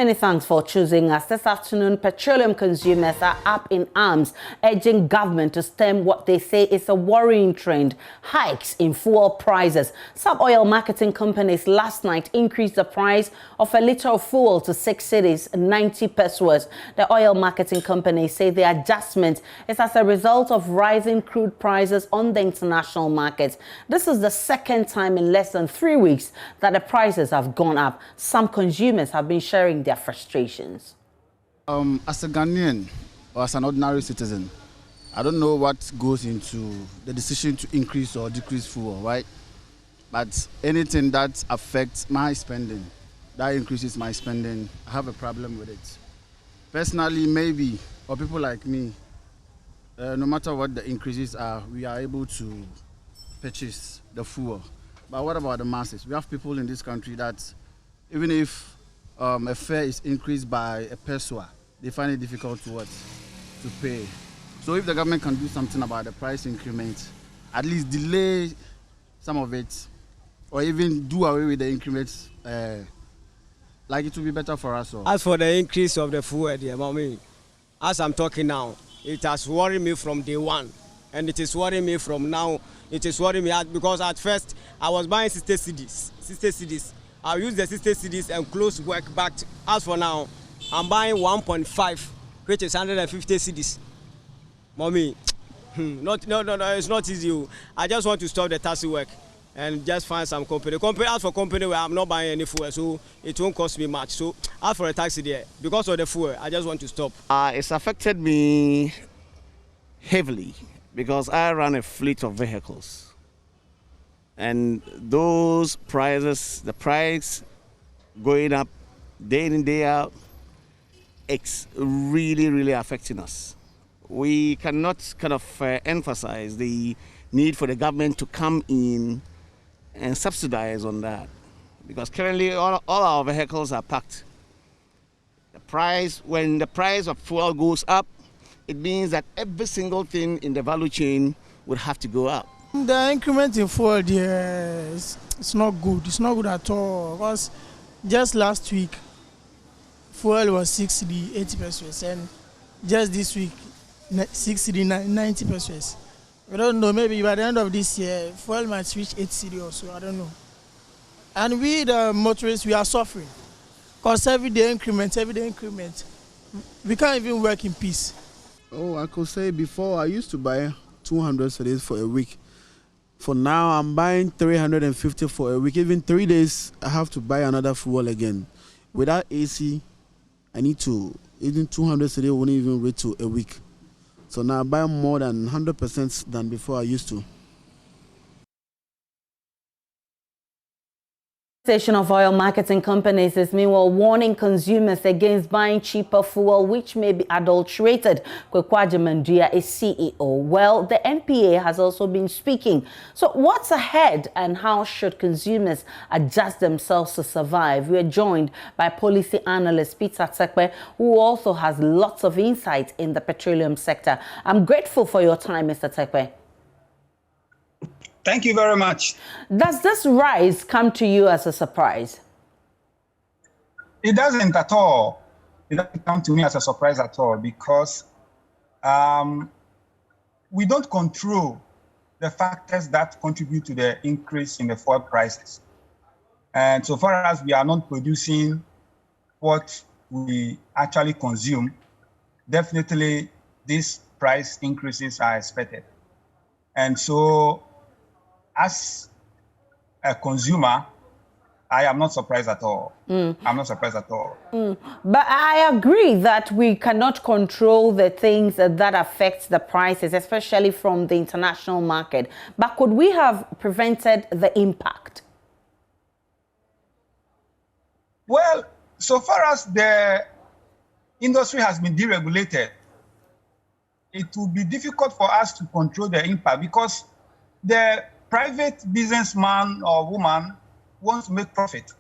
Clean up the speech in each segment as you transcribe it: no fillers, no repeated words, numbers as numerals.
Many thanks for choosing us. This afternoon, petroleum consumers are up in arms, urging government to stem what they say is a worrying trend: hikes in fuel prices. Some oil marketing companies last night increased the price of a litre of fuel to 6 cedis, 90 pesos. The oil marketing companies say the adjustment is as a result of rising crude prices on the international market. This is the second time in less than 3 weeks that the prices have gone up. Some consumers have been sharing their frustrations. As a Ghanaian or as an ordinary citizen, I don't know what goes into the decision to increase or decrease fuel, right? But anything that affects my spending, that increases my spending, I have a problem with it. Personally, maybe, or people like me, no matter what the increases are, we are able to purchase the fuel. But what about the masses? We have people in this country that even if a fare is increased by a peso, they find it difficult to pay. So if the government can do something about the price increment, at least delay some of it, or even do away with the increments, like it will be better for us all. As for the increase of the fuel, as I'm talking now, it has worried me from day one, and it is worrying me from now. It is worrying me because at first I was buying 60 cedis. I'll use the 60 cedis and close work back. As for now, I'm buying 1.5, which is 150 cedis. Mommy, no, it's not easy. I just want to stop the taxi work and just find some company. As for company where I'm not buying any fuel, so it won't cost me much. So as for a taxi there, because of the fuel, I just want to stop. It's affected me heavily because I run a fleet of vehicles. And those prices, the price going up day in, day out, it's really, really affecting us. We cannot kind of emphasize the need for the government to come in and subsidize on that, because currently all our vehicles are packed. When the price of fuel goes up, it means that every single thing in the value chain would have to go up. The increment in fuel there it's not good. It's not good at all, because just last week fuel was 6 cedi 80 pesos, and just this week 6 cedi 90 pesos. We don't know, maybe by the end of this year fuel might reach 8 cedi or so, I don't know. And we the motorists, we are suffering because every day increment, we can't even work in peace. Oh, I could say before I used to buy 200 cedis for a week. For now, I'm buying 350 for a week. Even 3 days, I have to buy another fuel again. Without AC, I need to, even 200 cedis won't even reach to a week. So now I buy more than 100% than before I used to. Association of Oil Marketing Companies is meanwhile warning consumers against buying cheaper fuel which may be adulterated. Kwekwaja Mandia is CEO. Well, the NPA has also been speaking. So what's ahead and how should consumers adjust themselves to survive? We are joined by policy analyst Peter Tekwe, who also has lots of insight in the petroleum sector. I'm grateful for your time, Mr. Tekwe. Thank you very much. Does this rise come to you as a surprise? It doesn't at all. It doesn't come to me as a surprise at all, because we don't control the factors that contribute to the increase in the fuel prices. And so far as we are not producing what we actually consume, definitely these price increases are expected. And so as a consumer, I am not surprised at all. I'm not surprised at all. But I agree that we cannot control the things that affect the prices, especially from the international market. But could we have prevented the impact? Well, so far as the industry has been deregulated, it will be difficult for us to control the impact, because the private businessman or woman wants to make profit,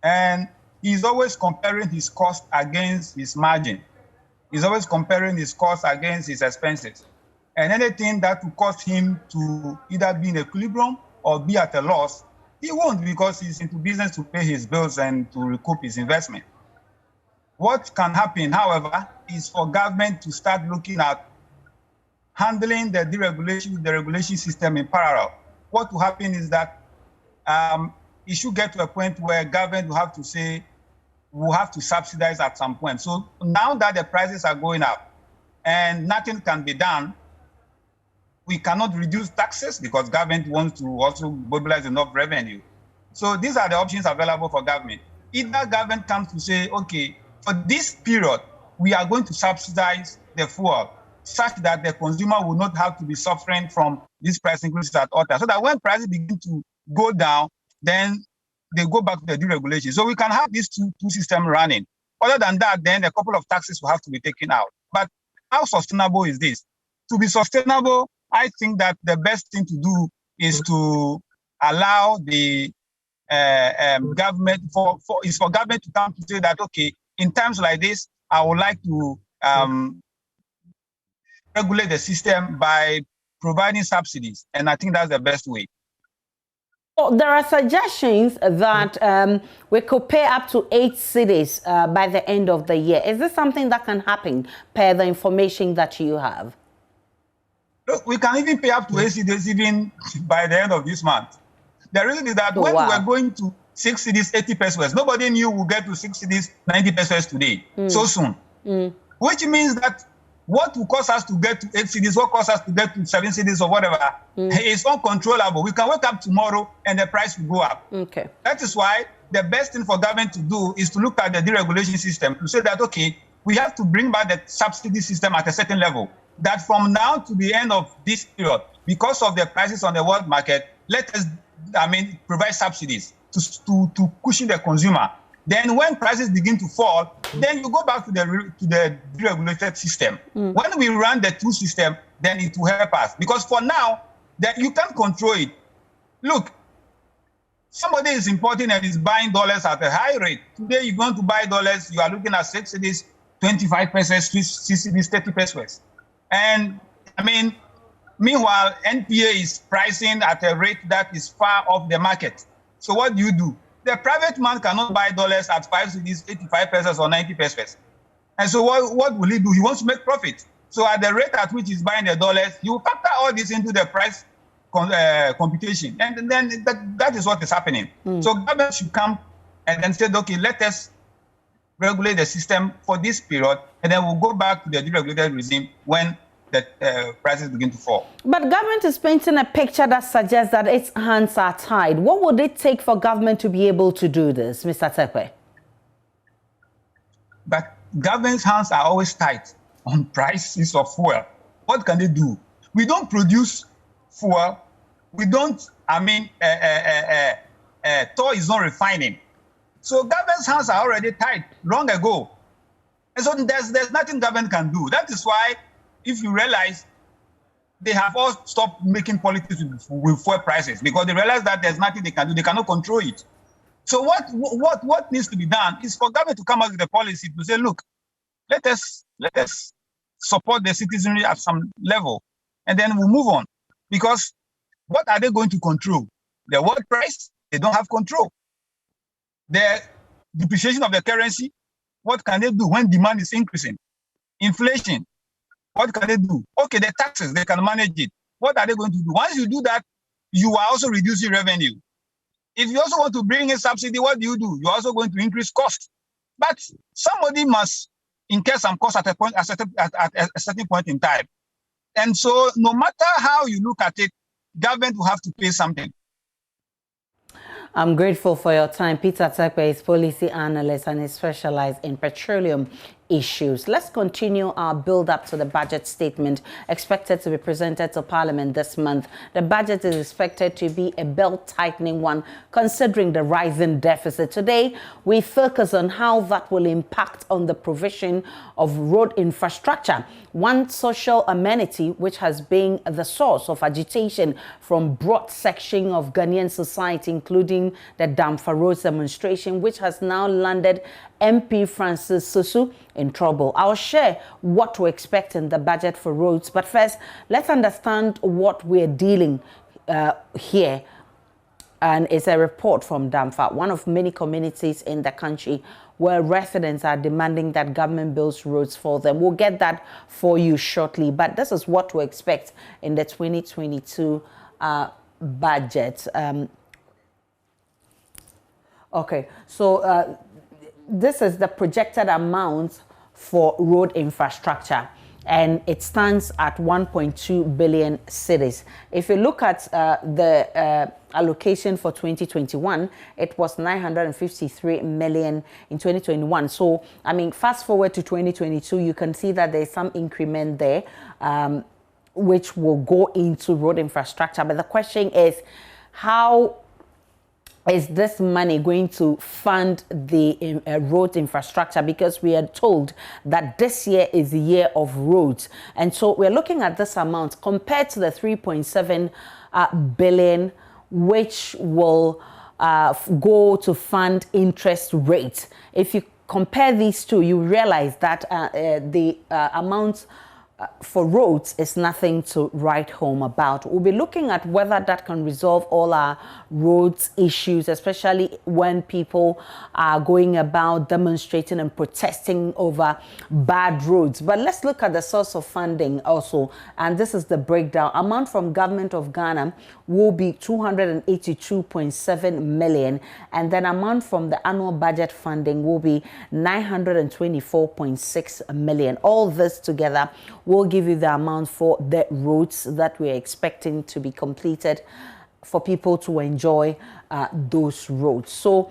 and he's always comparing his cost against his margin. He's always comparing his cost against his expenses, and anything that will cause him to either be in equilibrium or be at a loss, he won't, because he's into business to pay his bills and to recoup his investment. What can happen, however, is for government to start looking at handling the deregulation with the regulation system in parallel. What will happen is that it should get to a point where government will have to say, we'll have to subsidize at some point. So now that the prices are going up and nothing can be done, we cannot reduce taxes because government wants to also mobilize enough revenue. So these are the options available for government. Either government comes to say, okay, for this period, we are going to subsidize the fuel such that the consumer will not have to be suffering from these price increases at all times. So that when prices begin to go down, then they go back to the deregulation. So we can have these two systems running. Other than that, then a couple of taxes will have to be taken out. But how sustainable is this? To be sustainable, I think that the best thing to do is to allow the government for government to come to say that, okay, in times like this, I would like to regulate the system by providing subsidies. And I think that's the best way. Well, there are suggestions that we could pay up to 8 cities by the end of the year. Is this something that can happen per the information that you have? Look, we can even pay up to 8 cities even by the end of this month. The reason is that when we were going to 6 cities, 80 pesos, nobody knew we'll get to 6 cities, 90 pesos today, so soon. Which means that what will cause us to get to 8 cities, what cause us to get to 7 cities or whatever, is uncontrollable. We can wake up tomorrow and the price will go up. Okay. That is why the best thing for government to do is to look at the deregulation system to say that, okay, we have to bring back the subsidy system at a certain level. That from now to the end of this period, because of the prices on the world market, let us, provide subsidies to cushion the consumer. Then when prices begin to fall, then you go back to the deregulated system. When we run the two system, then it will help us. Because for now, that you can't control it. Look, somebody is importing and is buying dollars at a high rate. Today, you're going to buy dollars, you are looking at 6 cities, 25 pesos, 6 cities, 30 pesos. And meanwhile, NPA is pricing at a rate that is far off the market. So what do? The private man cannot buy dollars at 5 cities, 85 pesos or 90 pesos. And so what will he do? He wants to make profit. So at the rate at which he's buying the dollars, you factor all this into the price computation. And then that is what is happening. So government should come and then say, okay, let us regulate the system for this period, and then we'll go back to the deregulated regime when the prices begin to fall. But government is painting a picture that suggests that its hands are tied. What would it take for government to be able to do this, Mr. Tekwe? But government's hands are always tight on prices of fuel. What can they do? We don't produce fuel. We don't, Thor is not refining. So government's hands are already tied long ago. And so there's nothing government can do. That is why, if you realize, they have all stopped making politics with fuel prices because they realize that there's nothing they can do. They cannot control it. So what needs to be done is for government to come out with a policy to say, look, let us support the citizenry at some level, and then we'll move on. Because what are they going to control? The world price? They don't have control. The depreciation of the currency, what can they do when demand is increasing? Inflation, what can they do? Okay, the taxes, they can manage it. What are they going to do? Once you do that, you are also reducing revenue. If you also want to bring in subsidy, what do? You're also going to increase cost. But somebody must incur some cost at a certain point in time. And so no matter how you look at it, government will have to pay something. I'm grateful for your time. Peter Tekwe is policy analyst and is specialized in petroleum issues. Let's continue our build-up to the budget statement expected to be presented to Parliament this month. The budget is expected to be a belt-tightening one, considering the rising deficit. Today, we focus on how that will impact on the provision of road infrastructure, one social amenity which has been the source of agitation from broad section of Ghanaian society, including the Damfa Roads demonstration, which has now landed MP Francis Susu in trouble. I'll share what to expect in the budget for roads. But first, let's understand what we're dealing here. And it's a report from Damfa, one of many communities in the country where residents are demanding that government builds roads for them. We'll get that for you shortly, but this is what to expect in the 2022 budget. Okay, so this is the projected amount for road infrastructure, and it stands at 1.2 billion cedis. If you look at the allocation for 2021, it was 953 million in 2021. So, I mean, fast forward to 2022, you can see that there's some increment there, which will go into road infrastructure. But the question is, how is this money going to fund the road infrastructure? Because we are told that this year is the year of roads. And so we're looking at this amount compared to the 3.7 billion, which will go to fund interest rates. If you compare these two, you realize that the amount for roads is nothing to write home about. We'll be looking at whether that can resolve all our roads issues, especially when people are going about demonstrating and protesting over bad roads. But let's look at the source of funding also. And this is the breakdown. Amount from Government of Ghana will be 282.7 million. And then amount from the annual budget funding will be 924.6 million. All this together will give you the amount for the roads that we're expecting to be completed for people to enjoy those roads. So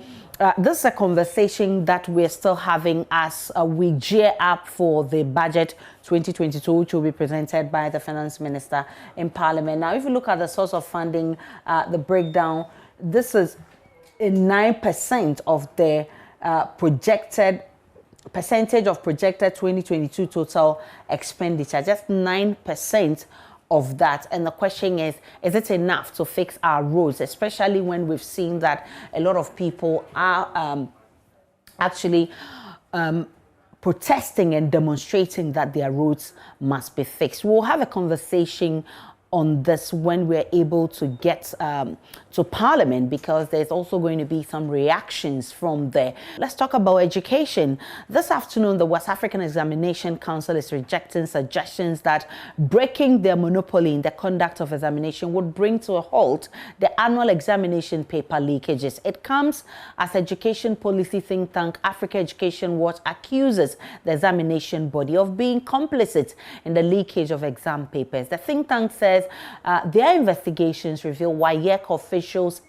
this is a conversation that we're still having as we gear up for the budget 2022, which will be presented by the Finance Minister in Parliament. Now, if you look at the source of funding, the breakdown, this is 9% of the percentage of projected 2022 total expenditure, just 9% of that. And the question is it enough to fix our roads, especially when we've seen that a lot of people are actually protesting and demonstrating that their roads must be fixed. We'll have a conversation on this when we're able to get to Parliament, because there's also going to be some reactions from there. Let's talk about education. This afternoon, the West African Examination Council is rejecting suggestions that breaking their monopoly in the conduct of examination would bring to a halt the annual examination paper leakages. It comes as education policy think tank Africa Education Watch accuses the examination body of being complicit in the leakage of exam papers. The think tank says their investigations reveal WAEC officials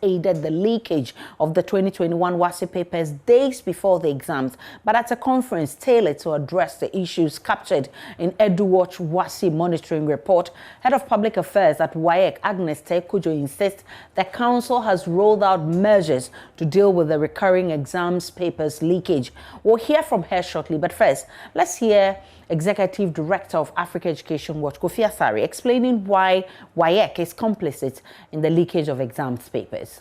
aided the leakage of the 2021 WASSCE papers days before the exams. But at a conference tailored to address the issues captured in EduWatch WASSCE monitoring report, Head of Public Affairs at WAEC, Agnes Tekujo, insists the council has rolled out measures to deal with the recurring exams papers leakage. We'll hear from her shortly, but first, let's hear Executive Director of Africa Education Watch, Kofi Asare, explaining why WAEC is complicit in the leakage of exams papers.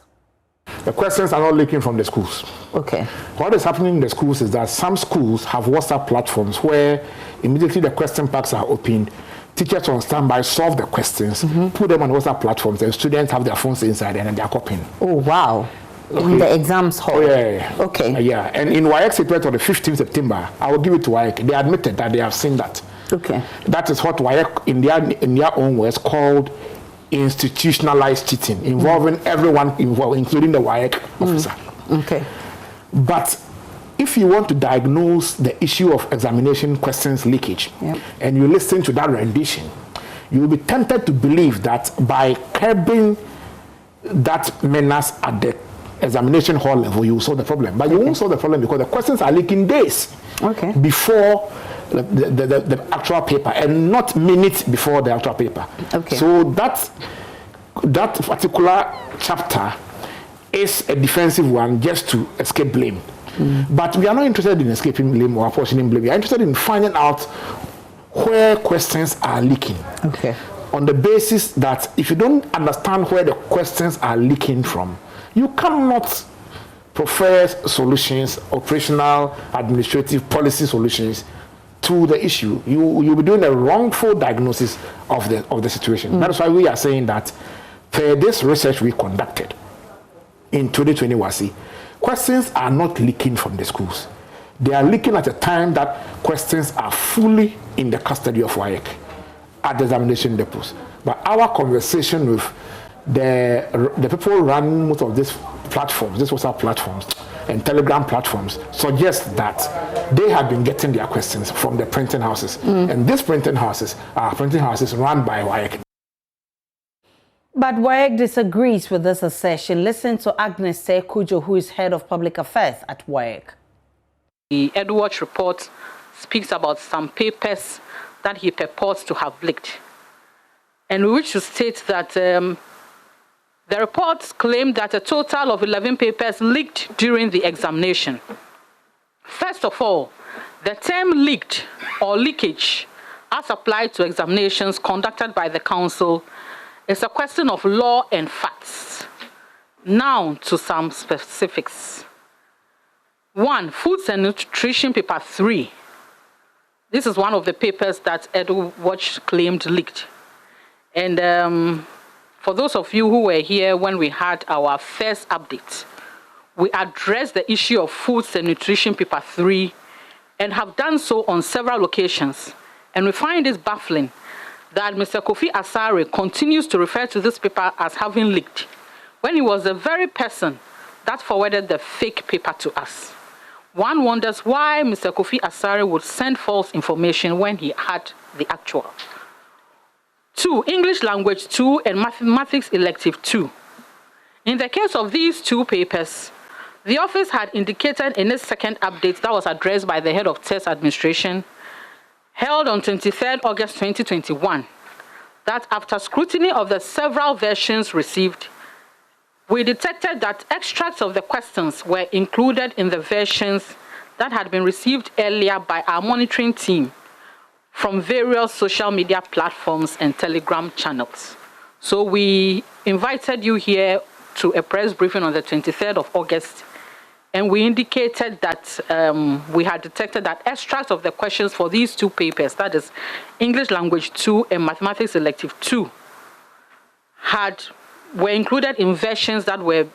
The questions are not leaking from the schools. Okay. What is happening in the schools is that some schools have WhatsApp platforms where immediately the question packs are opened, teachers on standby solve the questions, put them on WhatsApp platforms, and students have their phones inside and they are copying. Oh, wow. Okay. In the exams hall. Oh, yeah. Okay. Yeah, and in WAEC's report on the 15th September, I will give it to WAEC. They admitted that they have seen that. Okay. That is what WAEC, in their own words, called institutionalized cheating, involving everyone involved, including the WAEC officer. Okay. But if you want to diagnose the issue of examination questions leakage, and you listen to that rendition, you will be tempted to believe that by curbing that menace at the examination hall level, you will solve the problem. But you won't solve the problem because the questions are leaking days before the actual paper, and not minutes before the actual paper. Okay. So that particular chapter is a defensive one just to escape blame. But we are not interested in escaping blame or apportioning blame. We are interested in finding out where questions are leaking. Okay. On the basis that if you don't understand where the questions are leaking from, you cannot profess solutions, operational, administrative, policy solutions to the issue. You'll be doing a wrongful diagnosis of the situation. That is why we are saying that per this research we conducted, in 2020 Wasi, questions are not leaking from the schools. They are leaking at a time that questions are fully in the custody of WAEC at the examination depots. But our conversation with the people running most of these platforms, these WhatsApp platforms and Telegram platforms, suggests that they have been getting their questions from the printing houses. And these printing houses are printing houses run by WAEC. But WAEC disagrees with this assertion. Listen to Agnes Sekujo, who is head of public affairs at WAEC. The Edward report speaks about some papers that he purports to have leaked. And we wish to state that the reports claim that a total of 11 papers leaked during the examination. First of all, the term leaked or leakage as applied to examinations conducted by the council is a question of law and facts. Now to some specifics. 1, Foods and Nutrition Paper 3. This is one of the papers that EduWatch claimed leaked. And for those of you who were here when we had our first update, we addressed the issue of Foods and Nutrition Paper 3 and have done so on several occasions. And we find it baffling that Mr. Kofi Asare continues to refer to this paper as having leaked, when he was the very person that forwarded the fake paper to us. One wonders why Mr. Kofi Asare would send false information when he had the actual. 2, English Language 2 and Mathematics Elective 2. In the case of these two papers, the office had indicated in its second update that was addressed by the head of test administration, held on 23rd August 2021, that after scrutiny of the several versions received, we detected that extracts of the questions were included in the versions that had been received earlier by our monitoring team from various social media platforms and Telegram channels. So we invited you here to a press briefing on the 23rd of August, and we indicated that we had detected that extracts of the questions for these two papers, that is English Language 2 and Mathematics Elective 2, were included in versions that were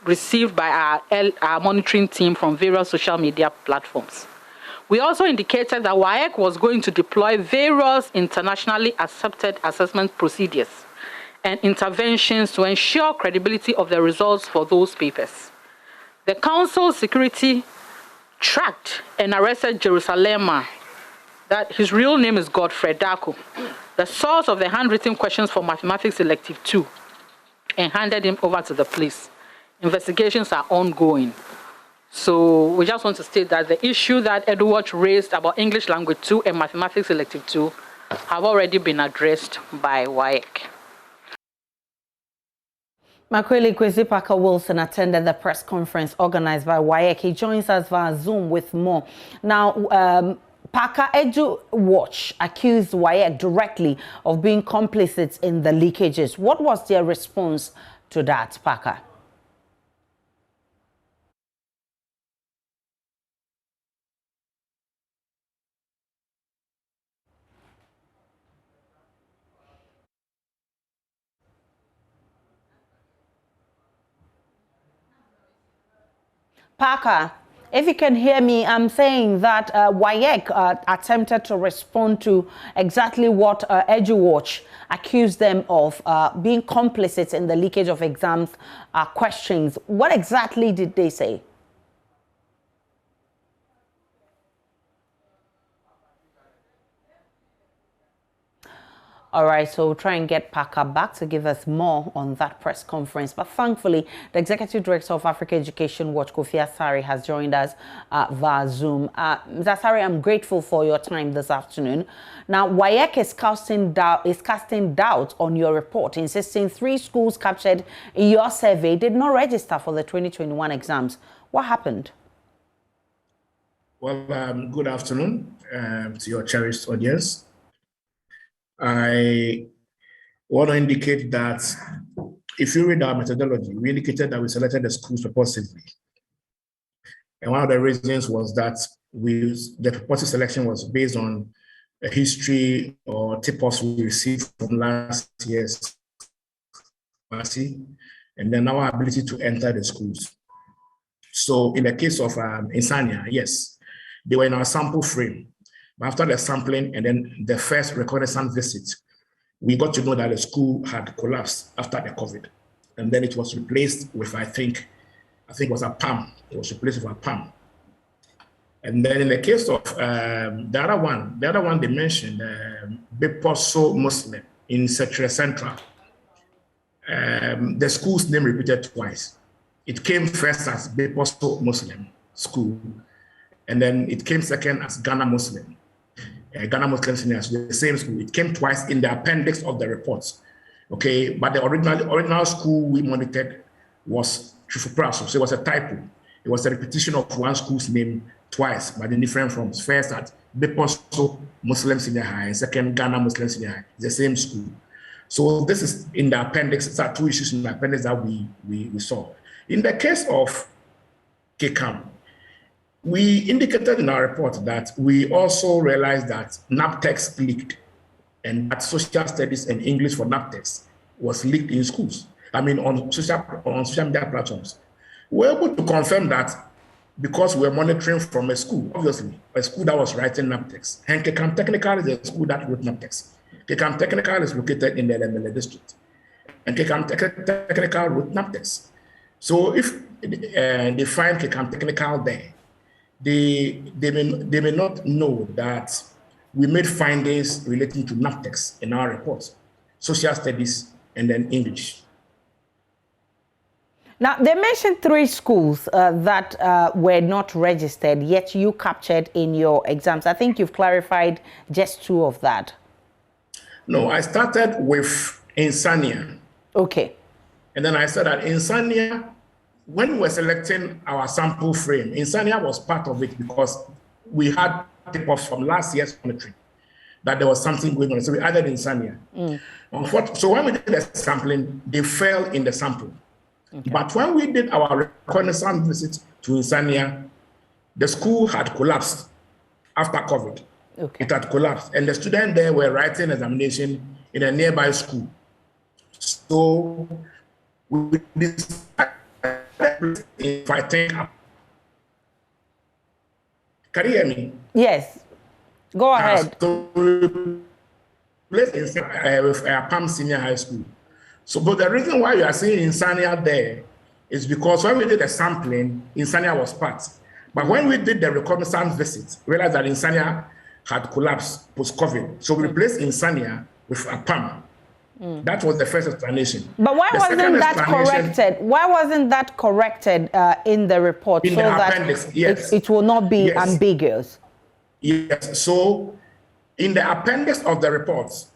received by our monitoring team from various social media platforms. We also indicated that WAEC was going to deploy various internationally accepted assessment procedures and interventions to ensure credibility of the results for those papers. The council security tracked and arrested Jerusalema, that his real name is Godfrey Dako, the source of the handwritten questions for Mathematics Elective 2, and handed him over to the police. Investigations are ongoing. So we just want to state that the issue that EduWatch raised about English Language 2 and Mathematics Elective 2 have already been addressed by WAEC. Makweli Kwesi Parker Wilson attended the press conference organized by WAEC. He joins us via Zoom with more. Now, Parker, EduWatch accused WAEC directly of being complicit in the leakages. What was their response to that, Parker? Parker, if you can hear me, I'm saying that WAEC attempted to respond to exactly what EduWatch accused them of, being complicit in the leakage of exams questions. What exactly did they say? All right, so we'll try and get Parker back to give us more on that press conference. But thankfully, the Executive Director of Africa Education Watch, Kofi Asare, has joined us via Zoom. Mr. Asare, I'm grateful for your time this afternoon. Now, WAEC is casting doubt on your report, insisting 3 schools captured in your survey did not register for the 2021 exams. What happened? Well, good afternoon to your cherished audience. I want to indicate that if you read our methodology, we indicated that we selected the schools purposively. And one of the reasons was that the purposive selection was based on a history or tip-offs we received from last year's and then our ability to enter the schools. So in the case of Insania, yes, they were in our sample frame. But after the sampling and then the first reconnaissance visit, we got to know that the school had collapsed after the COVID. And then it was replaced with, I think it was a PAM. It was replaced with a PAM. And then in the case of the other one they mentioned, Beposo Muslim in Secretary Central, the school's name repeated twice. It came first as Beposo Muslim School, and then it came second as Ghana Muslim. Ghana Muslim Senior, the same school. It came twice in the appendix of the reports. Okay, but the original school we monitored was Chufupraso, so it was a typo. It was a repetition of one school's name twice, but in different forms. First at Beposo Muslim Senior High, and second Ghana Muslim Senior High, the same school. So this is in the appendix. These are two issues in the appendix that we saw. In the case of KCAM, we indicated in our report that we also realized that NAPTEX leaked, and that social studies and English for NAPTEX was leaked in schools. I mean, on social media platforms. We were able to confirm that because we were monitoring from a school, obviously, a school that was writing NAPTEX. And KCAM Technical is a school that wrote NAPTEX. KCAM Technical is located in the Lemele district. And KCAM Technical wrote NAPTEX. So if they find KCAM Technical there, they may not know that we made findings relating to NAPTEX in our reports, social studies, and then English. Now, they mentioned 3 schools that were not registered, yet you captured in your exams. I think you've clarified just 2 of that. No, I started with Insania. Okay. And then I said that Insania, when we were selecting our sample frame, Insania was part of it because we had tip-offs from last year's monitoring that there was something going on. So we added Insania. So when we did the sampling, they fell in the sample. Okay. But when we did our reconnaissance visit to Insania, the school had collapsed after COVID. Okay. It had collapsed. And the students there were writing examination in a nearby school. So we decided, if I think, can you hear me? Yes. Go ahead. So we placed with Palm Senior High School. So, but the reason why you are seeing Insania there is because when we did the sampling, Insania was part. But when we did the reconnaissance visit, we realized that Insania had collapsed post-COVID. So we replaced Insania with a PAM. That was the first explanation. But why wasn't that corrected? Why wasn't that corrected in the report in so the that appendix, yes. it will not be ambiguous? Yes. So in the appendix of the reports,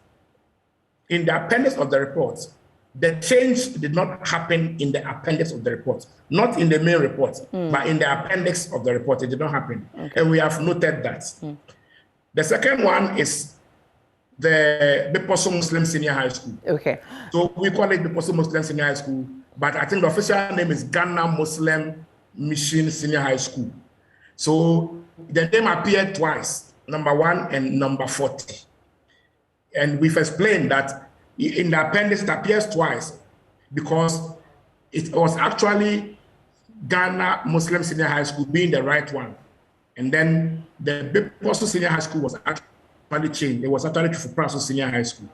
the change did not happen in the appendix of the report, not in the main report, but in the appendix of the report, it did not happen. Okay. And we have noted that. The second one is the Beposo Muslim Senior High School. Okay. So we call it Beposo Muslim Senior High School, but I think the official name is Ghana Muslim Mission Senior High School. So the name appeared twice, number 1 and number 40. And we've explained that in the appendix it appears twice because it was actually Ghana Muslim Senior High School being the right one. And then the Beposo Senior High School was actually changed. It was actually Chufupraso Senior High School.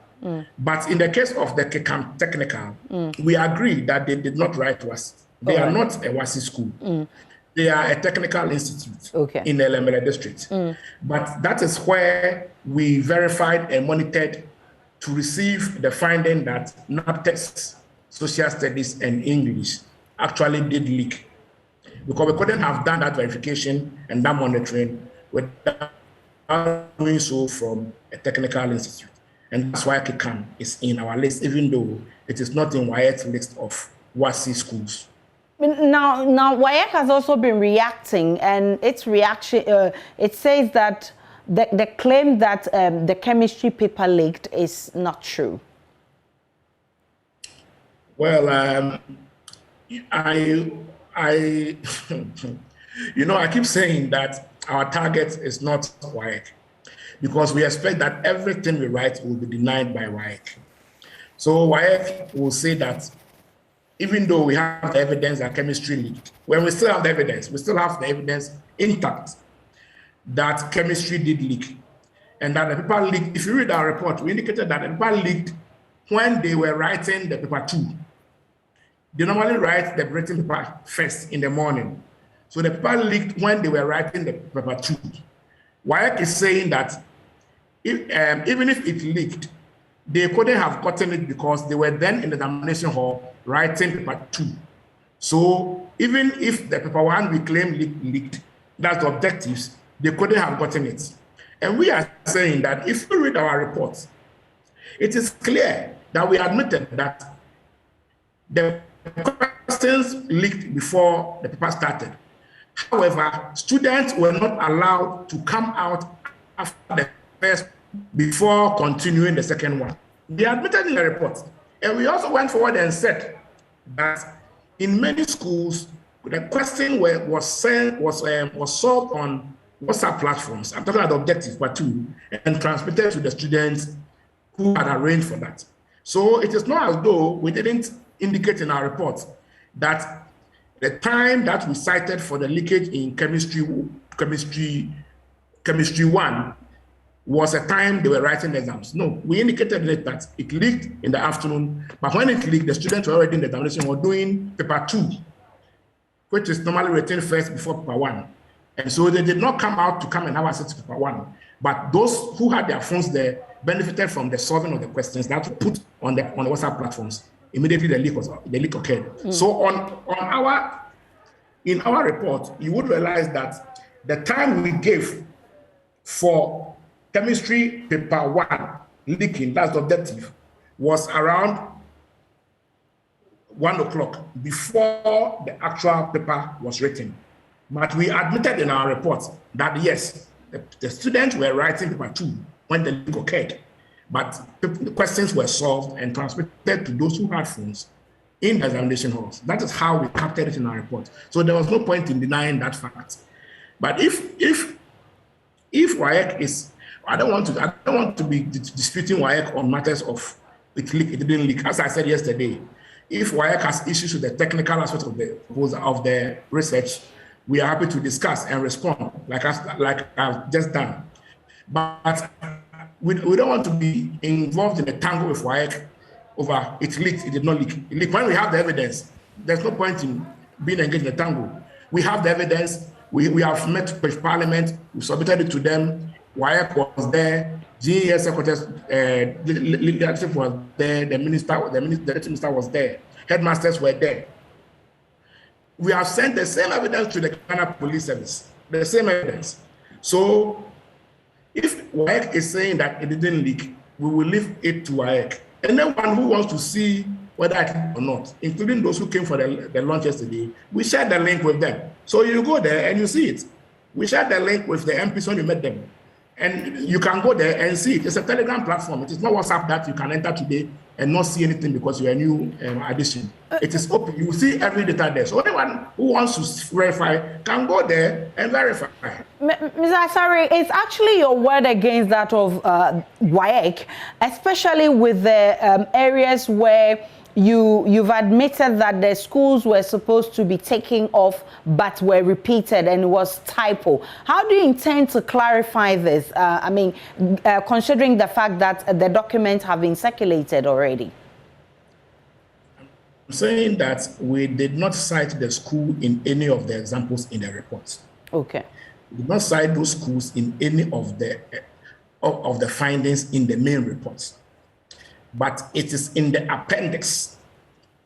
But in the case of the KCAM Technical, we agree that they did not write to us. They are not a WASI school. They are a technical institute in the Lemele district. But that is where we verified and monitored to receive the finding that NAPTEX, social studies, and English actually did leak. Because we couldn't have done that verification and that monitoring without doing so from a technical institute. And that's why KCAM is in our list, even though it is not in WAEC's list of WASI schools. Now WAEC has also been reacting, and its reaction, it says that the claim that the chemistry paper leaked is not true. Well, I keep saying that our target is not WAEC because we expect that everything we write will be denied by WAEC. So WAEC will say that even though we have the evidence that chemistry leaked, when we still have the evidence, we still have the evidence intact that chemistry did leak. And that the paper leaked, if you read our report, we indicated that the paper leaked when they were writing the paper 2. They normally write the written paper first in the morning. So the paper leaked when they were writing the paper 2. WAEC is saying that even if it leaked, they couldn't have gotten it because they were then in the examination hall writing paper 2. So even if the paper 1 we claim leaked, that's the objectives, they couldn't have gotten it. And we are saying that if you read our reports, it is clear that we admitted that the questions leaked before the paper started. However, students were not allowed to come out after the first before continuing the second one. They admitted in the report. And we also went forward and said that in many schools, the question was solved on WhatsApp platforms. I'm talking about objective part 2, and transmitted to the students who had arranged for that. So it is not as though we didn't indicate in our report that the time that we cited for the leakage in chemistry 1 was a time they were writing the exams. No, we indicated that it leaked in the afternoon, but when it leaked, the students were already in the examination or doing paper 2, which is normally written first before paper 1. And so they did not come out to come and have access to paper 1. But those who had their phones there benefited from the solving of the questions that were put on the WhatsApp platforms. Immediately the leak occurred. So in our report, you would realize that the time we gave for chemistry paper 1 leaking, that's the objective, was around 1 o'clock before the actual paper was written. But we admitted in our report that yes, the students were writing paper 2 when the leak occurred, but the questions were solved and transmitted to those who had phones in the examination halls. That is how we captured it in our report. So there was no point in denying that fact. But if WAEC is, I don't want to be disputing WAEC on matters of it didn't leak. As I said yesterday, if WAEC has issues with the technical aspect of the research, we are happy to discuss and respond, like I've just done. But we don't want to be involved in a tangle with WAEC over it leaked, it did not leak. It leaked. When we have the evidence, there's no point in being engaged in a tangle. We have the evidence, we have met with Parliament, we submitted it to them, WAEC was there, GES Secretary, leadership was there, the deputy minister was there, headmasters were there. We have sent the same evidence to the Ghana Police Service, the same evidence. So if WAEC is saying that it didn't leak, we will leave it to WAEC. Anyone who wants to see whether it leaked or not, including those who came for the launch yesterday, we shared the link with them. So you go there and you see it. We shared the link with the MPs when you met them. And you can go there and see it. It's a Telegram platform. It is not WhatsApp that you can enter today and not see anything because you're a new addition. It is open. You will see every data there. So anyone who wants to verify can go there and verify. Mr. Asare, it's actually your word against that of WAEC, especially with the areas where you've admitted that the schools were supposed to be taking off but were repeated and it was typo. How do you intend to clarify this? Considering the fact that the documents have been circulated already. I'm saying that we did not cite the school in any of the examples in the reports. Okay. We did not cite those schools in any of the findings in the main reports. But it is in the appendix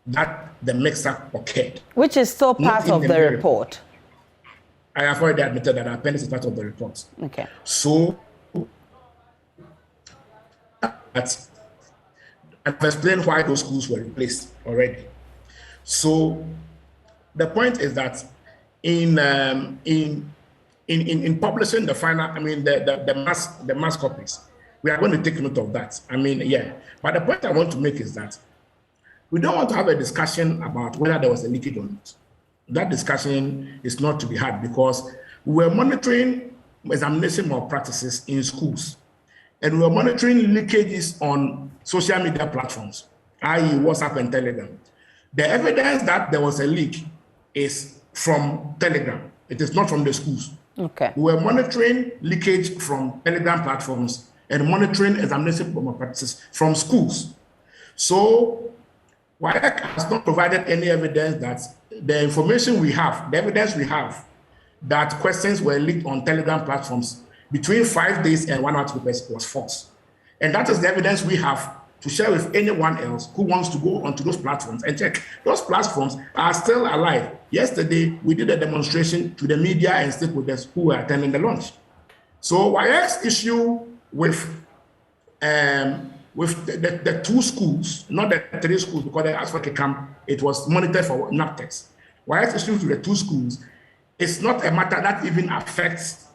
that the mix-up occurred. Which is still part of the report. I have already admitted that the appendix is part of the report. Okay. So, I've explained why those schools were replaced already. So, the point is that in publishing the final, the mass copies, we are going to take note of that. But the point I want to make is that we don't want to have a discussion about whether there was a leakage or not. That discussion is not to be had because we were monitoring examination malpractices in schools, and we were monitoring leakages on social media platforms, i.e. WhatsApp and Telegram. The evidence that there was a leak is from Telegram. It is not from the schools. Okay. We were monitoring leakage from Telegram platforms and monitoring examination practices from schools. So WAEC has not provided any evidence that the information we have, the evidence we have, that questions were leaked on Telegram platforms between 5 days and 1 hour papers was false. And that is the evidence we have to share with anyone else who wants to go onto those platforms and check. Those platforms are still alive. Yesterday, we did a demonstration to the media and stakeholders who were attending the launch. So WAEC's issue with the 2 schools, not the 3 schools, because they asked for camp, it was monitored for NAPTEX. WAEC's issue with the 2 schools is not a matter that even affects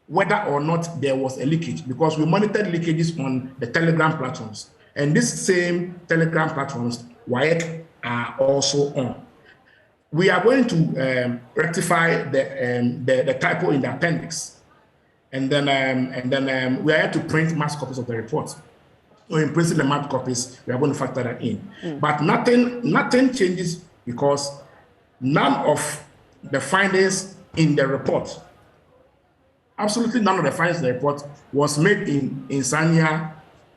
whether or not there was a leakage, because we monitored leakages on the Telegram platforms. And this same Telegram platforms, WAEC are also on. We are going to rectify the typo in the appendix. And then we are here to print mass copies of the report. So in printing the mass copies, we are going to factor that in. But nothing changes, because none of the findings in the report, absolutely none of the findings in the report was made in Sanya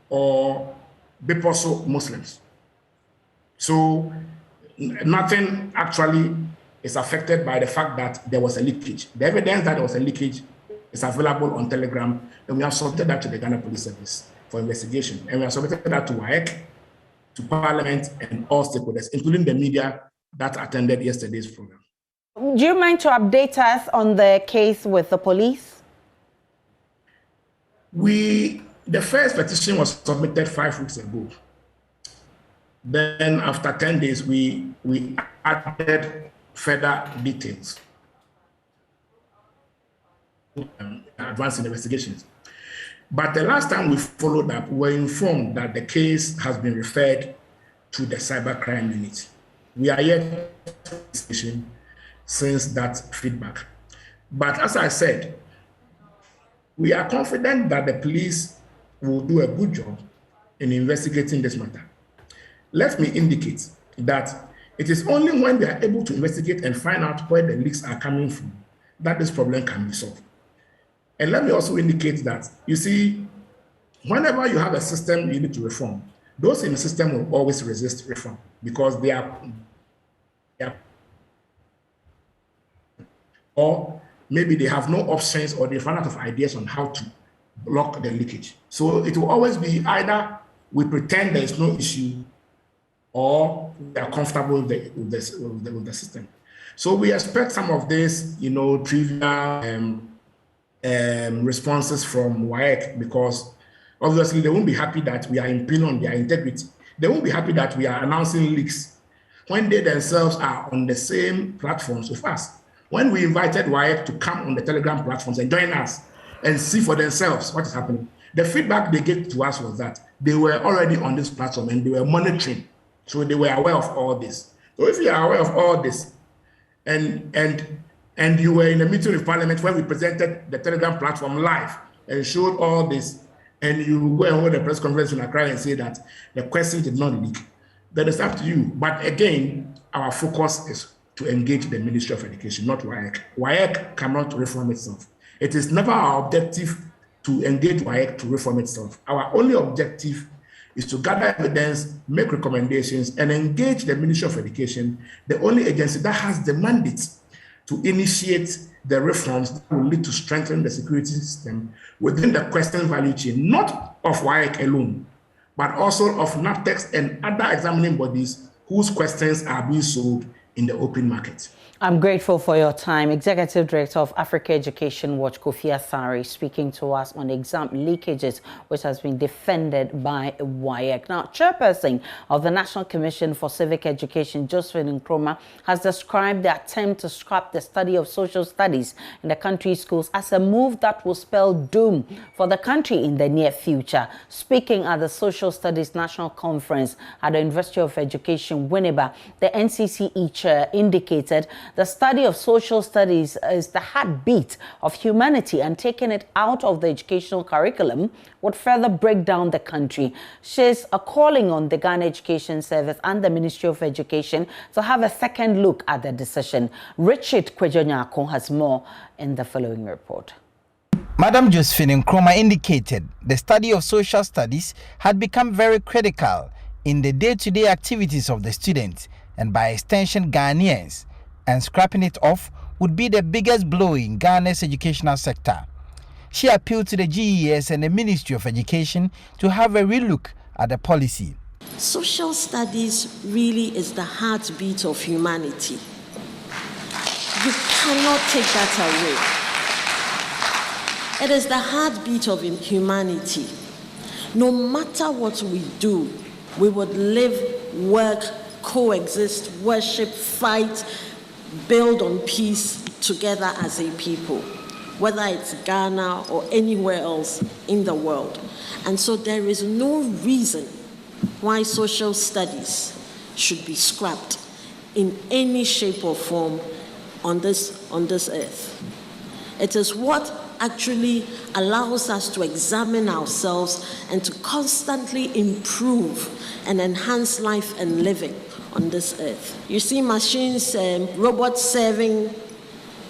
or Beposo Muslims. So nothing actually is affected by the fact that there was a leakage. The evidence that there was a leakage is available on Telegram, and we have submitted that to the Ghana Police Service for investigation. And we have submitted that to WAEC, to Parliament, and all stakeholders, including the media that attended yesterday's program. Do you mind to update us on the case with the police? The first petition was submitted 5 weeks ago. Then after 10 days, we added further details, advancing investigations. But the last time we followed up, we were informed that the case has been referred to the cybercrime unit. We are yet since that feedback. But as I said, we are confident that the police will do a good job in investigating this matter. Let me indicate that it is only when we are able to investigate and find out where the leaks are coming from that this problem can be solved. And let me also indicate that, you see, whenever you have a system you need to reform, those in the system will always resist reform, because they are or maybe they have no options, or they run out of ideas on how to block the leakage. So it will always be either we pretend there is no issue, or we are comfortable with the system. So we expect some of this, trivial responses from WAEC, because obviously they won't be happy that we are impinging on their integrity. They won't be happy that we are announcing leaks when they themselves are on the same platforms with us. When we invited WAEC to come on the Telegram platforms and join us and see for themselves what is happening, the feedback they gave to us was that they were already on this platform and they were monitoring. So they were aware of all this. So if you are aware of all this, and you were in a meeting with Parliament when we presented the Telegram platform live and showed all this, and you go and hold a press conference in Accra and say that the question did not leak, then it's up to you. But again, our focus is to engage the Ministry of Education, not WAEC. WAEC cannot reform itself. It is never our objective to engage WAEC to reform itself. Our only objective is to gather evidence, make recommendations, and engage the Ministry of Education, the only agency that has the mandate to initiate the reforms that will lead to strengthening the security system within the question value chain, not of WAEC alone, but also of NAPTEX and other examining bodies whose questions are being sold in the open market. I'm grateful for your time. Executive Director of Africa Education Watch, Kofi Asare, speaking to us on exam leakages, which has been defended by WAEC. Now, Chairperson of the National Commission for Civic Education, Josephine Nkrumah, has described the attempt to scrap the study of social studies in the country's schools as a move that will spell doom for the country in the near future. Speaking at the Social Studies National Conference at the University of Education, Winneba, the NCCE chair indicated The study of social studies is the heartbeat of humanity, and taking it out of the educational curriculum would further break down the country. She's calling on the Ghana Education Service and the Ministry of Education to have a second look at the decision. Richard Kwejonyako has more in the following report. Madam Josephine Nkrumah indicated the study of social studies had become very critical in the day-to-day activities of the students and by extension Ghanaians, and scrapping it off would be the biggest blow in Ghana's educational sector. She appealed to the GES and the Ministry of Education to have a relook at the policy. Social studies really is the heartbeat of humanity. You cannot take that away. It is the heartbeat of humanity. No matter what we do, we would live, work, coexist, worship, fight, build on peace together as a people, whether it's Ghana or anywhere else in the world. And so there is no reason why social studies should be scrapped in any shape or form on this earth. It is what actually allows us to examine ourselves and to constantly improve and enhance life and living on this earth. You see machines, robots serving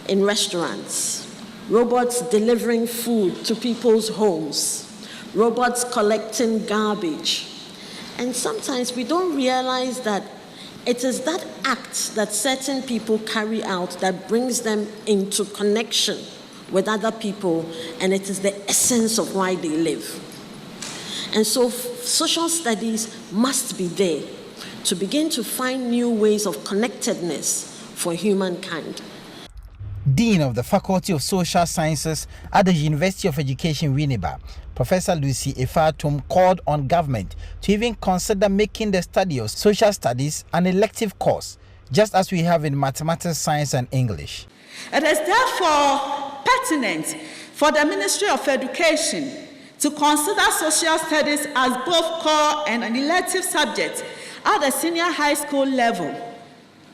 in restaurants, robots delivering food to people's homes, robots collecting garbage. And sometimes we don't realize that it is that act that certain people carry out that brings them into connection with other people, and it is the essence of why they live. And so social studies must be there to begin to find new ways of connectedness for humankind. Dean of the Faculty of Social Sciences at the University of Education, Winneba, Professor Lucy Efatum, called on government to even consider making the study of social studies an elective course, just as we have in mathematics, science, and English. It is therefore pertinent for the Ministry of Education to consider social studies as both core and an elective subject at the senior high school level,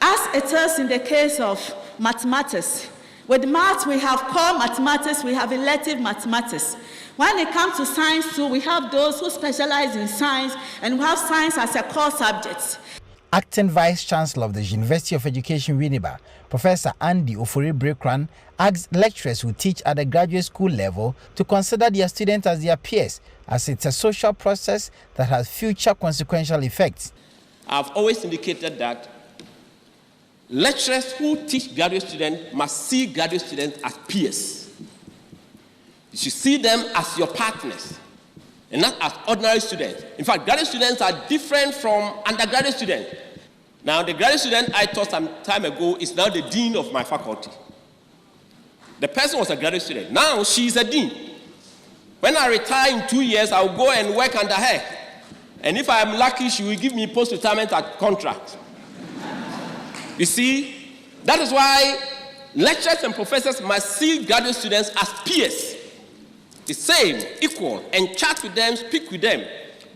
as it is in the case of mathematics. With maths, we have core mathematics, we have elective mathematics. When it comes to science too, we have those who specialize in science, and we have science as a core subject. Acting Vice Chancellor of the University of Education, Winneba, Professor Andy Ofori-Brekran, asked lecturers who teach at the graduate school level to consider their students as their peers, as it's a social process that has future consequential effects. I've always indicated that lecturers who teach graduate students must see graduate students as peers. You should see them as your partners and not as ordinary students. In fact, graduate students are different from undergraduate students. Now, the graduate student I taught some time ago is now the dean of my faculty. The person was a graduate student. Now, she's a dean. When I retire in 2 years, I'll go and work under her. And if I'm lucky, she will give me post-retirement contract. You see, that is why lecturers and professors must see graduate students as peers. The same, equal, and chat with them, speak with them,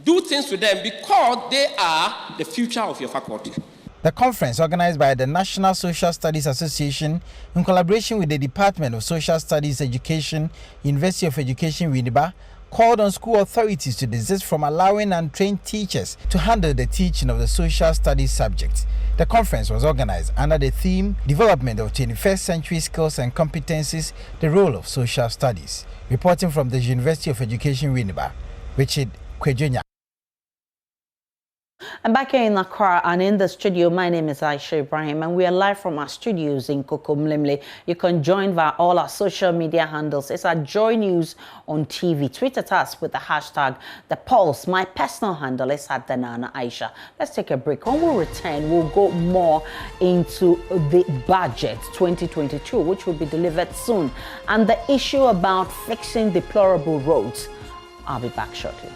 do things with them, because they are the future of your faculty. The conference, organized by the National Social Studies Association in collaboration with the Department of Social Studies Education, University of Education, Winneba, called on school authorities to desist from allowing untrained teachers to handle the teaching of the social studies subject. The conference was organized under the theme Development of 21st Century Skills and Competencies, the Role of Social Studies. Reporting from the University of Education, Winneba, Richard Kwejonyako. I'm back here in Accra and in the studio. My name is Aisha Ibrahim, and we are live from our studios in Kokomlemle. You can join via all our social media handles. It's at JoyNews on TV. Tweet at us with the hashtag The Pulse. My personal handle is at Nana Aisha. Let's take a break. When we return, we'll go more into the budget 2022, which will be delivered soon, and the issue about fixing deplorable roads. I'll be back shortly.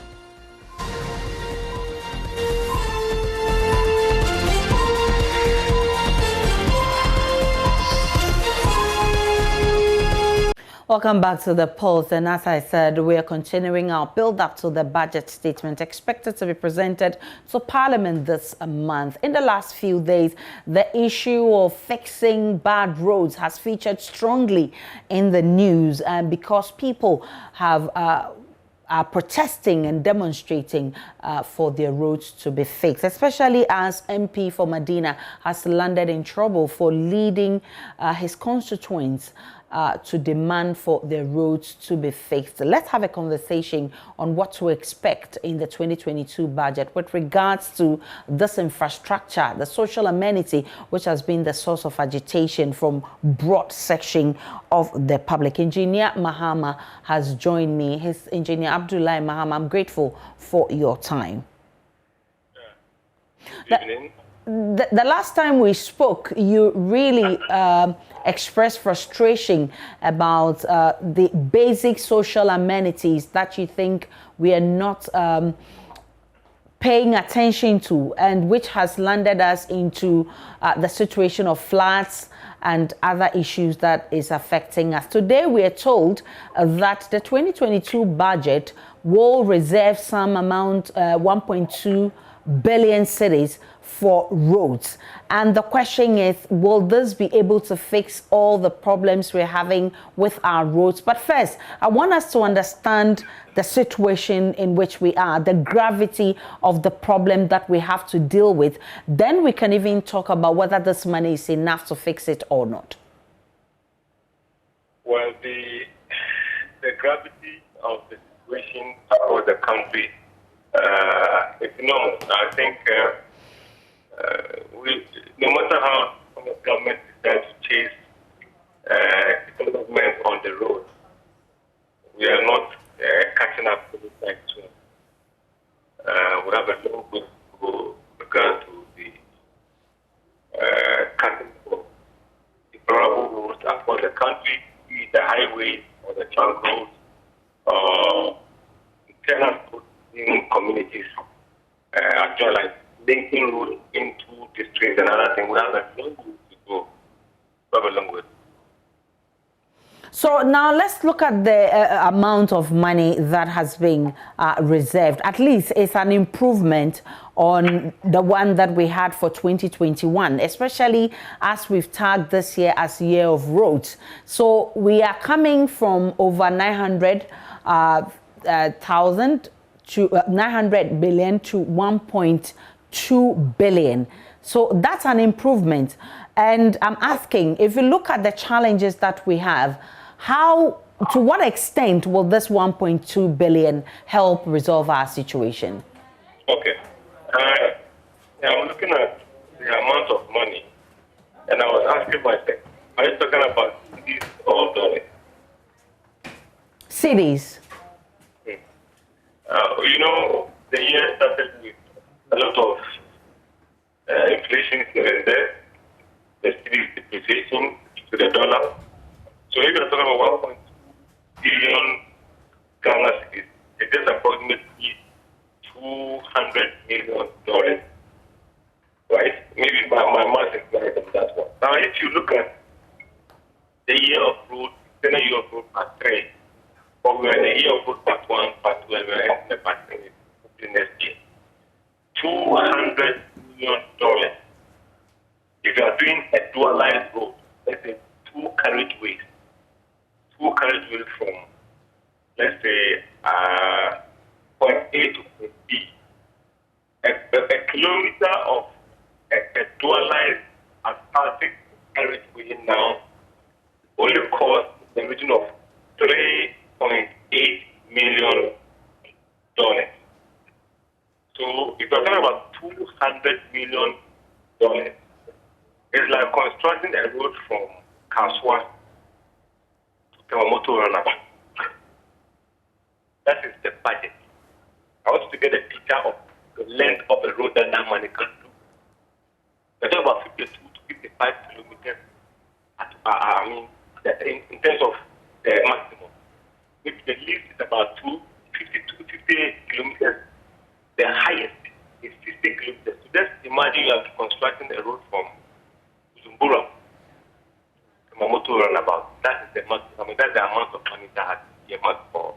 Welcome back to the Pulse. And as I said, we are continuing our build-up to the budget statement expected to be presented to Parliament this month. In the last few days, the issue of fixing bad roads has featured strongly in the news because people have are protesting and demonstrating for their roads to be fixed, especially as MP for Medina has landed in trouble for leading his constituents to demand for their roads to be fixed. Let's have a conversation on what to expect in the 2022 budget with regards to this infrastructure, the social amenity, which has been the source of agitation from broad section of the public. Engineer Mahama has joined me. His Engineer Abdullah Mahama, I'm grateful for your time. Good evening. The last time we spoke, you really expressed frustration about the basic social amenities that you think we are not paying attention to, and which has landed us into the situation of floods and other issues that is affecting us. Today, we are told that the 2022 budget will reserve some amount, 1.2 billion cedis for roads. And the question is, will this be able to fix all the problems we're having with our roads? But first, I want us to understand the situation in which we are, the gravity of the problem that we have to deal with. Then we can even talk about whether this money is enough to fix it or not. Well, the gravity of the situation across the country is enormous. I think no matter how the government decides to chase development on the road, we are not catching up with it like soon. We have a long way to go with regard to the cutting of deplorable roads across the country, be it the highways or the trunk roads or internal roads in communities, as well as linking roads into districts and other things. We have a long way to go. We have a long way. So now let's look at the amount of money that has been reserved. At least it's an improvement on the one that we had for 2021, especially as we've tagged this year as Year of Roads. So we are coming from over 900 billion to 1.2 billion. So that's an improvement. And I'm asking, if you look at the challenges that we have, to what extent will this 1.2 billion help resolve our situation? Okay. I'm looking at the amount of money, and I was asking myself, are you talking about cities or dollars? Cities. You know, the year started with a lot of inflation here and there, the city depreciation to the dollar. So if you're talking about 1.2 billion Ghana cedis, it is approximately $200 million. Right? Maybe my math is right on that one. Now, if you look at the year of road, then a year of road part 3, but we're in the year of road part 1, part 2, and we're in the part 3 next year. $200 million. If you are doing a dualized road, let's say two carriageways from, let's say, point A to point B, a kilometer of a dualized asphaltic carriageway now only costs the region of $3.8 million. So if you're talking about $200 million, it's like constructing a road from Kaswa to Kamamoto Runabout. That is the budget. I want to get a picture of the length of the road that money can do. We're talking about 52 to 55 kilometers in terms of the maximum. If the least is about 50 kilometers, the highest is 50 kilometers. So just imagine you are constructing a road from Zumbura to Kamamoto Runabout. That is the maximum. That's the the amount of money that has been earmarked for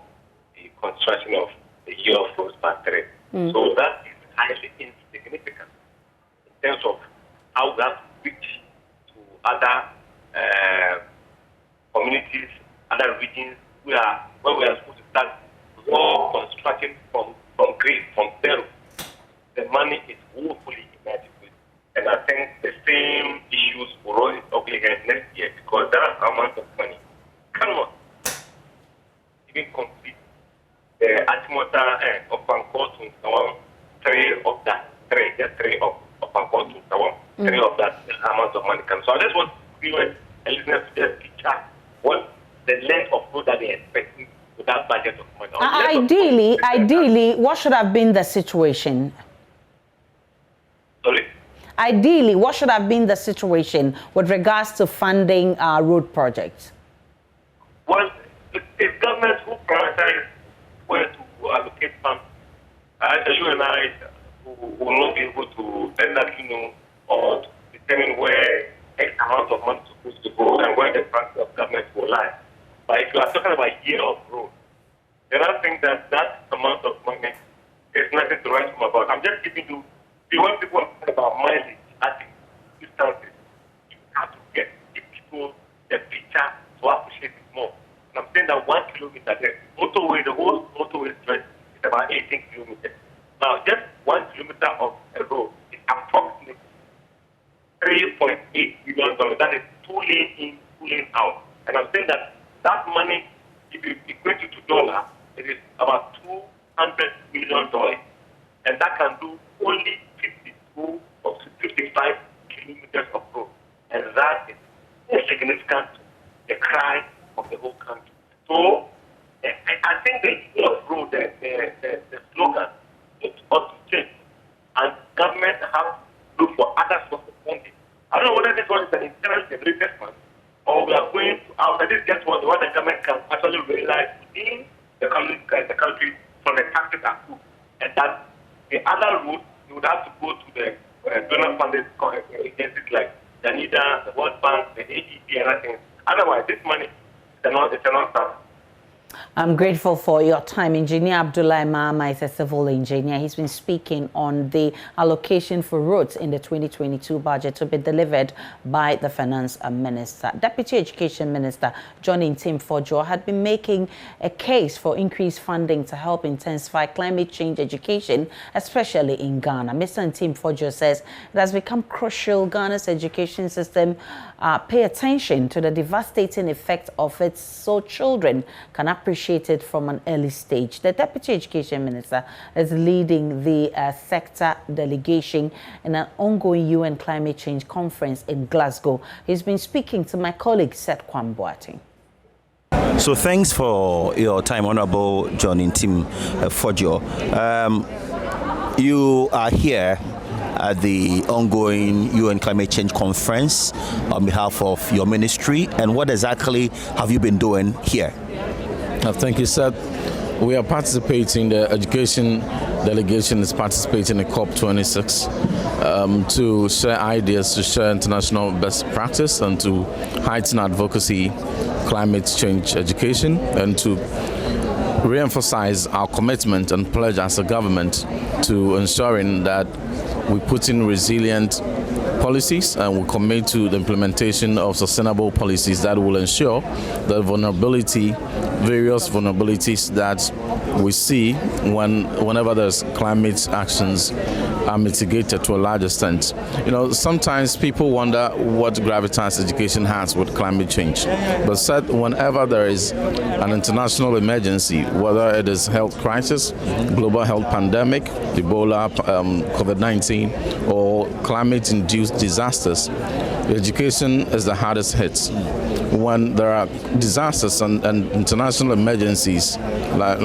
the construction of the year of roads by 3. So that is highly insignificant in terms of how we have to reach to other communities, other regions where we are supposed to start road construction from zero. The money is woefully inadequate. And I think the same issues will rise up again next year because that amount of money cannot even complete the Atimota of Pankot to Tawam, three of Pankot to Tawam, 3 of that amount of money can. So I just want you and listeners to just picture what the length of road that they are expecting with that budget of money. Ideally, what should have been the situation? Sorry? Ideally, what should have been the situation with regards to funding road projects? Well, it's government who prioritize where to allocate funds. You and I will not be able to exactly know or to determine where X amount of money is supposed to go and where the funds of government will lie. But if you are talking about a year of road, then I think that amount of money is nothing to write home about. I'm just giving you, when people are talking about mileage, I think distances, you have to get the people the picture to appreciate it more. And I'm saying that 1 kilometer, the motorway, the whole motorway stretch is about 18 kilometers. Now, just 1 kilometer of a road is approximately $3.8 billion. That is 2 lane in, 2 lane out. And I'm saying that money, if you equate it to dollar, it is about $200 million. And that can do only 52 or 55 kilometers of road. And that is insignificant to the cry of the whole country. So, I think the issue of road, the slogan, it ought to change. And government have to look for other sources of funding. I don't know whether this one is an internal generated fund, or we are going to outside this just what the government can actually realize within the country from the taxes approved. And that the other route, you would have to go to the donor funded agencies like the NIDA, the World Bank, the ADB, and other things. Otherwise, this money is not done. I'm grateful for your time. Engineer Abdullahi Mahama is a civil engineer. He's been speaking on the allocation for roads in the 2022 budget to be delivered by the Finance Minister. Deputy Education Minister John Ntim had been making a case for increased funding to help intensify climate change education, especially in Ghana. Mr. Ntim says it has become crucial Ghana's education system pay attention to the devastating effect of it so children can appreciate it from an early stage. The Deputy Education Minister is leading the sector delegation in an ongoing UN climate change conference in Glasgow. He's been speaking to my colleague Seth Kwamboating. So thanks for your time, Honorable John Ntim Fojo. You are here at the ongoing UN Climate Change Conference on behalf of your ministry, and what exactly have you been doing here? Thank you, Seth. We are participating, the education delegation is participating in COP26 to share ideas, to share international best practice, and to heighten advocacy, climate change education, and to re-emphasize our commitment and pledge as a government to ensuring that we put in resilient policies and we commit to the implementation of sustainable policies that will ensure that various vulnerabilities that we see whenever there's climate actions are mitigated to a large extent. You know, sometimes people wonder what gravitas education has with climate change. But said whenever there is an international emergency, whether it is health crisis, global health pandemic, Ebola, COVID-19, or climate-induced disasters, education is the hardest hit. When there are disasters and international emergencies, like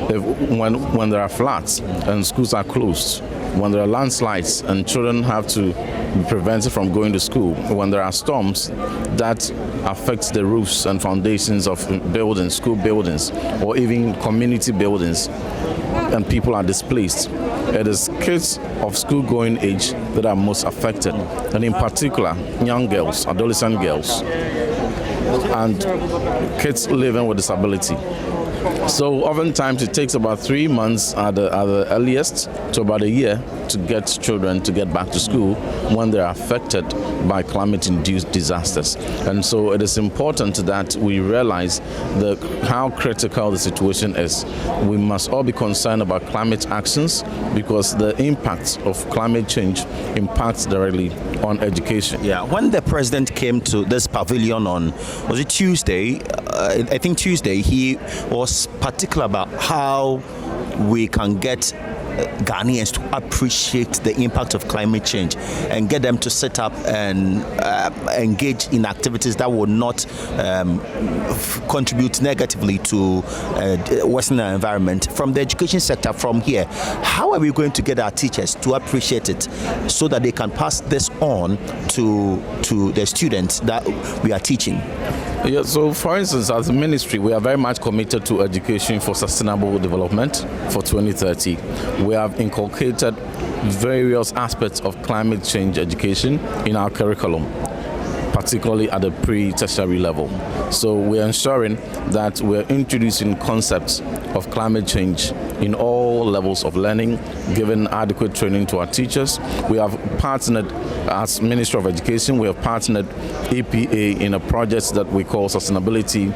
when there are floods and schools are closed, when there are landslides and children have to be prevented from going to school, when there are storms that affect the roofs and foundations of buildings, school buildings, or even community buildings, and people are displaced, it is kids of school-going age that are most affected, and in particular, young girls, adolescent girls. and kids living with disability. So oftentimes it takes about 3 months at the earliest to about a year to get children to get back to school when they're affected by climate-induced disasters. And so it is important that we realize how critical the situation is. We must all be concerned about climate actions because the impact of climate change impacts directly on education. Yeah, when the president came to this pavilion on, was it Tuesday? I think Tuesday, he was particular about how we can get Ghanaians to appreciate the impact of climate change and get them to set up and engage in activities that will not contribute negatively to Western environment. From the education sector, from here, how are we going to get our teachers to appreciate it so that they can pass this on to the students that we are teaching? Yeah, so for instance, as a ministry, we are very much committed to education for sustainable development for 2030. We have inculcated various aspects of climate change education in our curriculum, particularly at the pre-tertiary level. So we're ensuring that we're introducing concepts of climate change in all levels of learning, giving adequate training to our teachers. We have partnered, as Ministry of Education, we have partnered EPA in a project that we call Sustainability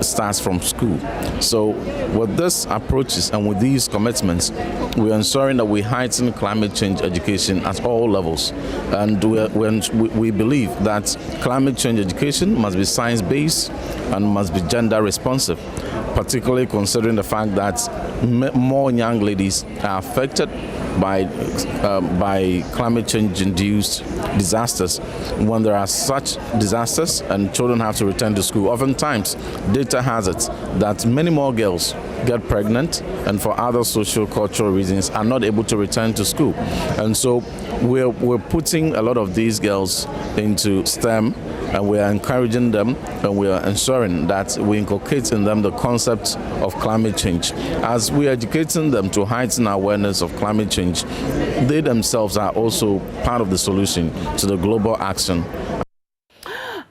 Starts from School. So with these approaches and with these commitments, we're ensuring that we heighten climate change education at all levels. And we believe that climate change education must be science-based and must be gender responsive, particularly considering the fact that more young ladies are affected by climate change-induced disasters. When there are such disasters and children have to return to school, oftentimes data has it that many more girls get pregnant and for other social cultural reasons are not able to return to school. And so we're putting a lot of these girls into STEM, and we are encouraging them, and we are ensuring that we inculcate in them the concept of climate change. As we are educating them to heighten awareness of climate change, they themselves are also part of the solution to the global action.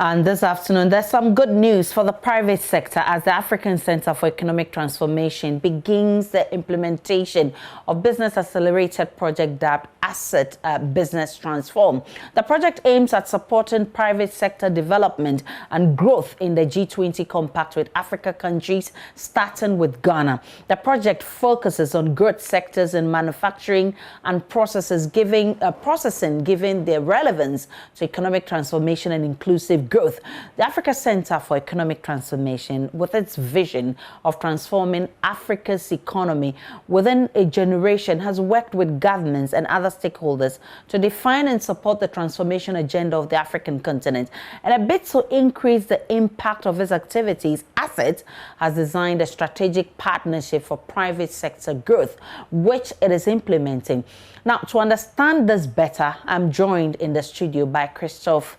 And this afternoon, there's some good news for the private sector as the African Center for Economic Transformation begins the implementation of Business Accelerated Project dubbed Asset Business Transform. The project aims at supporting private sector development and growth in the G20 Compact with Africa countries, starting with Ghana. The project focuses on growth sectors in manufacturing and processing, giving their relevance to economic transformation and inclusive growth. The Africa Center for Economic Transformation, with its vision of transforming Africa's economy within a generation, has worked with governments and other stakeholders to define and support the transformation agenda of the African continent. And a bit to increase the impact of its activities, ASSET has designed a strategic partnership for private sector growth, which it is implementing. Now, to understand this better, I'm joined in the studio by Christophe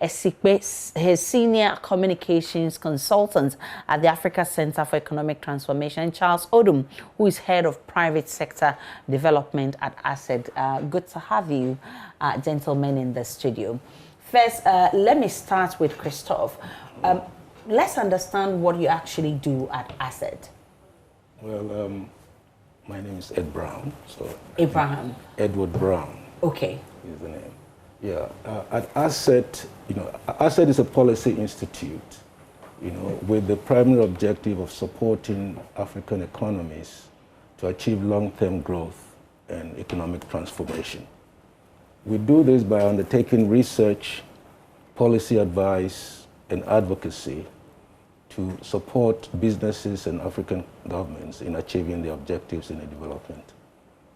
Esikpe, his senior communications consultant at the Africa Center for Economic Transformation, and Charles Odum, who is head of private sector development at ASSET. Good to have you, gentlemen, in the studio. First, let me start with Christophe. Let's understand what you actually do at ASSET. Well, my name is Ed Brown. So Abraham. Edward Brown. Okay. Is the name. Yeah, at ASSET, ASSET is a policy institute, with the primary objective of supporting African economies to achieve long-term growth and economic transformation. We do this by undertaking research, policy advice, and advocacy to support businesses and African governments in achieving their objectives in the development.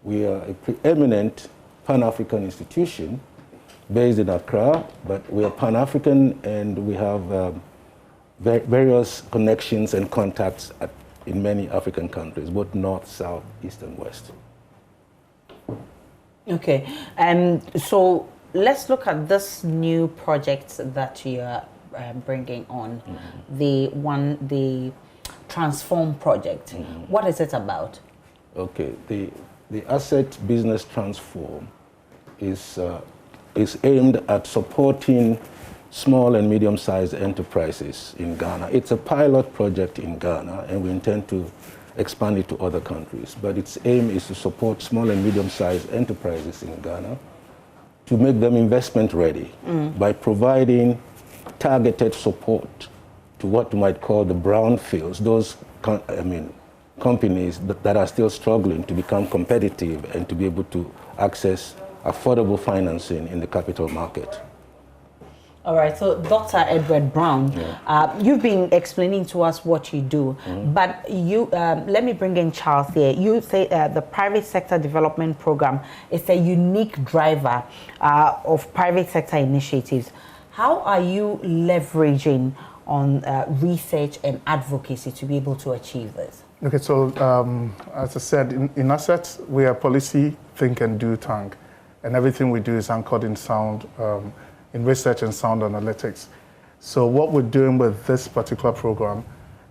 We are a preeminent Pan-African institution based in Accra, but we are Pan-African and we have various connections and contacts in many African countries, both North, South, East, and West. Okay, so let's look at this new project that you're bringing on, the Transform project. What is it about? Okay, the Asset Business Transform is aimed at supporting small and medium-sized enterprises in Ghana. It's a pilot project in Ghana, and we intend to expand it to other countries. But its aim is to support small and medium-sized enterprises in Ghana to make them investment ready by providing targeted support to what you might call the brownfields, those companies that are still struggling to become competitive and to be able to access affordable financing in the capital market. All right, so Dr. Edward Brown, you've been explaining to us what you do, but you let me bring in Charles here. You say the private sector development program is a unique driver of private sector initiatives. How are you leveraging on research and advocacy to be able to achieve this? Okay, so as I said, in Assets, we are policy, think and do tank, and everything we do is anchored in sound, in research and sound analytics. So what we're doing with this particular program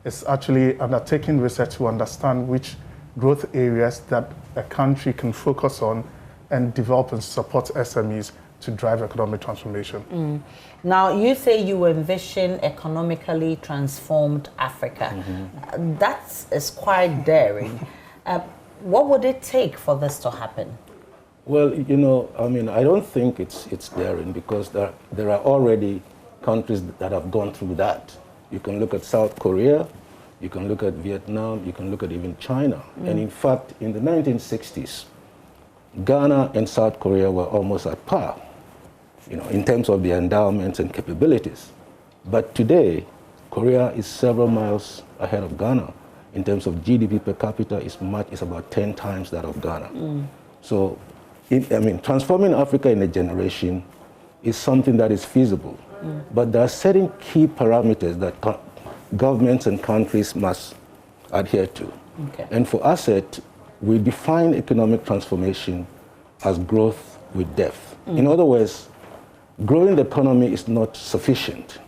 is actually undertaking research to understand which growth areas that a country can focus on and develop and support SMEs to drive economic transformation. Now, you say you envision economically transformed Africa. That is quite daring. What would it take for this to happen? Well, you know, I mean, I don't think it's daring because there are already countries that have gone through that. You can look at South Korea, you can look at Vietnam, you can look at even China. And in fact, in the 1960s, Ghana and South Korea were almost at par, you know, in terms of their endowments and capabilities. But today, Korea is several miles ahead of Ghana. In terms of GDP per capita, it's about 10 times that of Ghana. So, transforming Africa in a generation is something that is feasible. But there are certain key parameters that governments and countries must adhere to. And for ASSET, we define economic transformation as growth with depth. In other words, growing the economy is not sufficient.